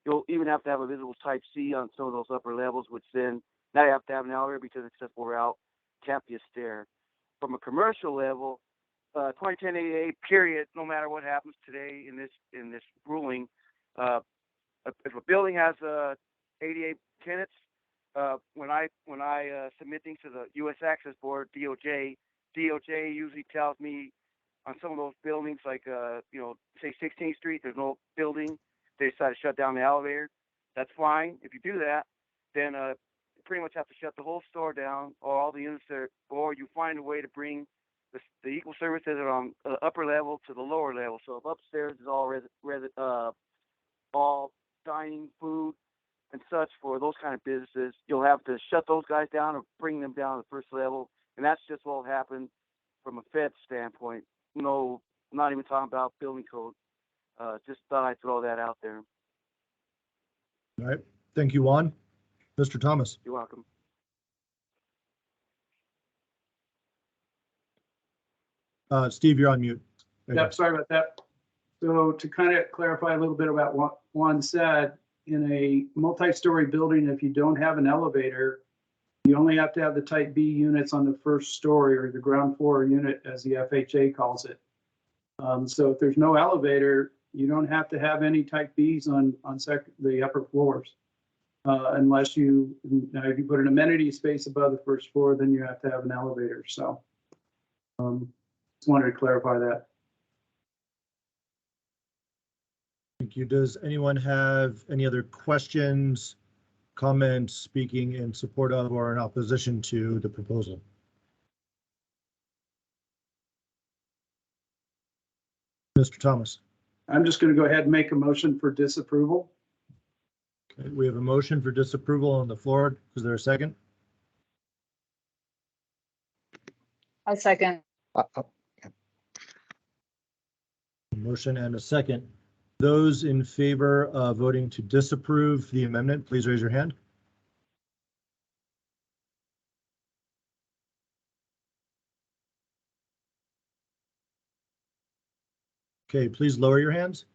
you'll even have to have a visible type C on some of those upper levels, which then now you have to have an elevator because accessible route can't be a stair. From a commercial level, 2010 ADA period, no matter what happens today in this ruling, if a building has 88 tenants, when I submit things to the U.S. Access Board, DOJ usually tells me on some of those buildings, like say 16th Street, there's no building, they decide to shut down the elevator. That's fine. If you do that, then you pretty much have to shut the whole store down, or all the units there, or you find a way to bring the equal services that are on the upper level to the lower level. So if upstairs is all dining, food, and such for those kind of businesses, you'll have to shut those guys down or bring them down to the first level. And that's just what will happen from a Fed standpoint. No, I'm not even talking about building code. Just thought I'd throw that out there.
All right. Thank you, Juan. Mr. Thomas.
You're welcome.
Steve, you're on mute.
Yep, sorry about that. So to kind of clarify a little bit about what Juan said, in a multi-story building, if you don't have an elevator, you only have to have the type B units on the first story, or the ground floor unit, as the FHA calls it. So if there's no elevator, you don't have to have any type Bs on the upper floors. Unless if you put an amenity space above the first floor, then you have to have an elevator. So just wanted to clarify that.
Thank you. Does anyone have any other questions, comments, speaking in support of or in opposition to the proposal? Mr. Thomas.
I'm just going to go ahead and make a motion for disapproval.
Okay, we have a motion for disapproval on the floor. Is there a second?
I second.
Motion and a second. Those in favor of voting to disapprove the amendment, please raise your hand. Okay, please lower your hands.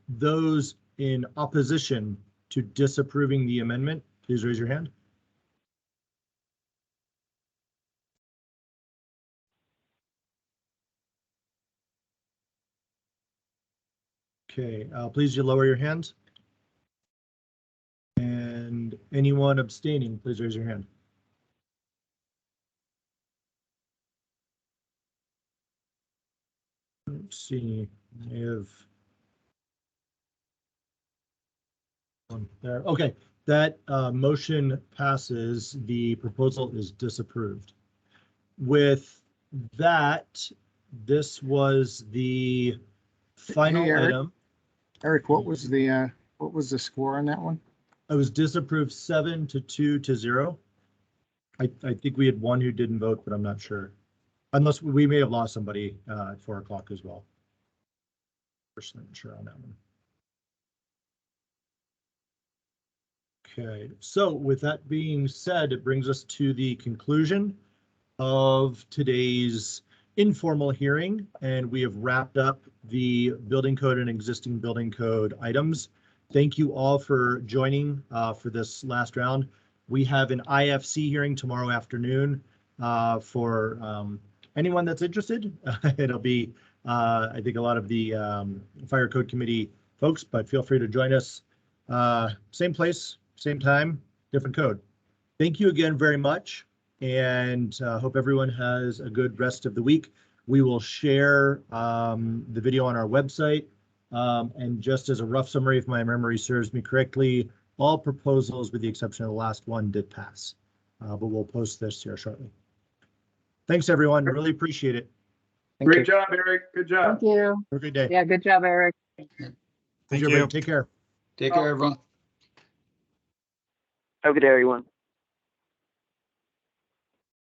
Those in opposition to disapproving the amendment, please raise your hand. Okay, please you lower your hands. And anyone abstaining, please raise your hand. Let's see, I have one there. Okay, that motion passes. The proposal is disapproved. With that, this was the final
Hey, Eric.
item.
Eric, what was the score on that one?
I was disapproved 7-2-0. I think we had one who didn't vote, but I'm not sure. Unless we may have lost somebody at 4 o'clock as well. Personally not sure on that one. Okay, so with that being said, it brings us to the conclusion of today's informal hearing, and we have wrapped up the building code and existing building code items. Thank you all for joining for this last round. We have an IFC hearing tomorrow afternoon for anyone that's interested. It'll be, I think, a lot of the Fire Code Committee folks, but feel free to join us. Same place, same time, different code. Thank you again very much, and hope everyone has a good rest of the week. We will share the video on our website. And just as a rough summary, if my memory serves me correctly, all proposals, with the exception of the last one, did pass. But we'll post this here shortly. Thanks, everyone. Really appreciate it.
Great job, Eric. Good job.
Thank you.
Have a good day.
Yeah, good job, Eric.
Thank
everybody.
you.
Take care.
Take care, everyone.
Have a good day, everyone.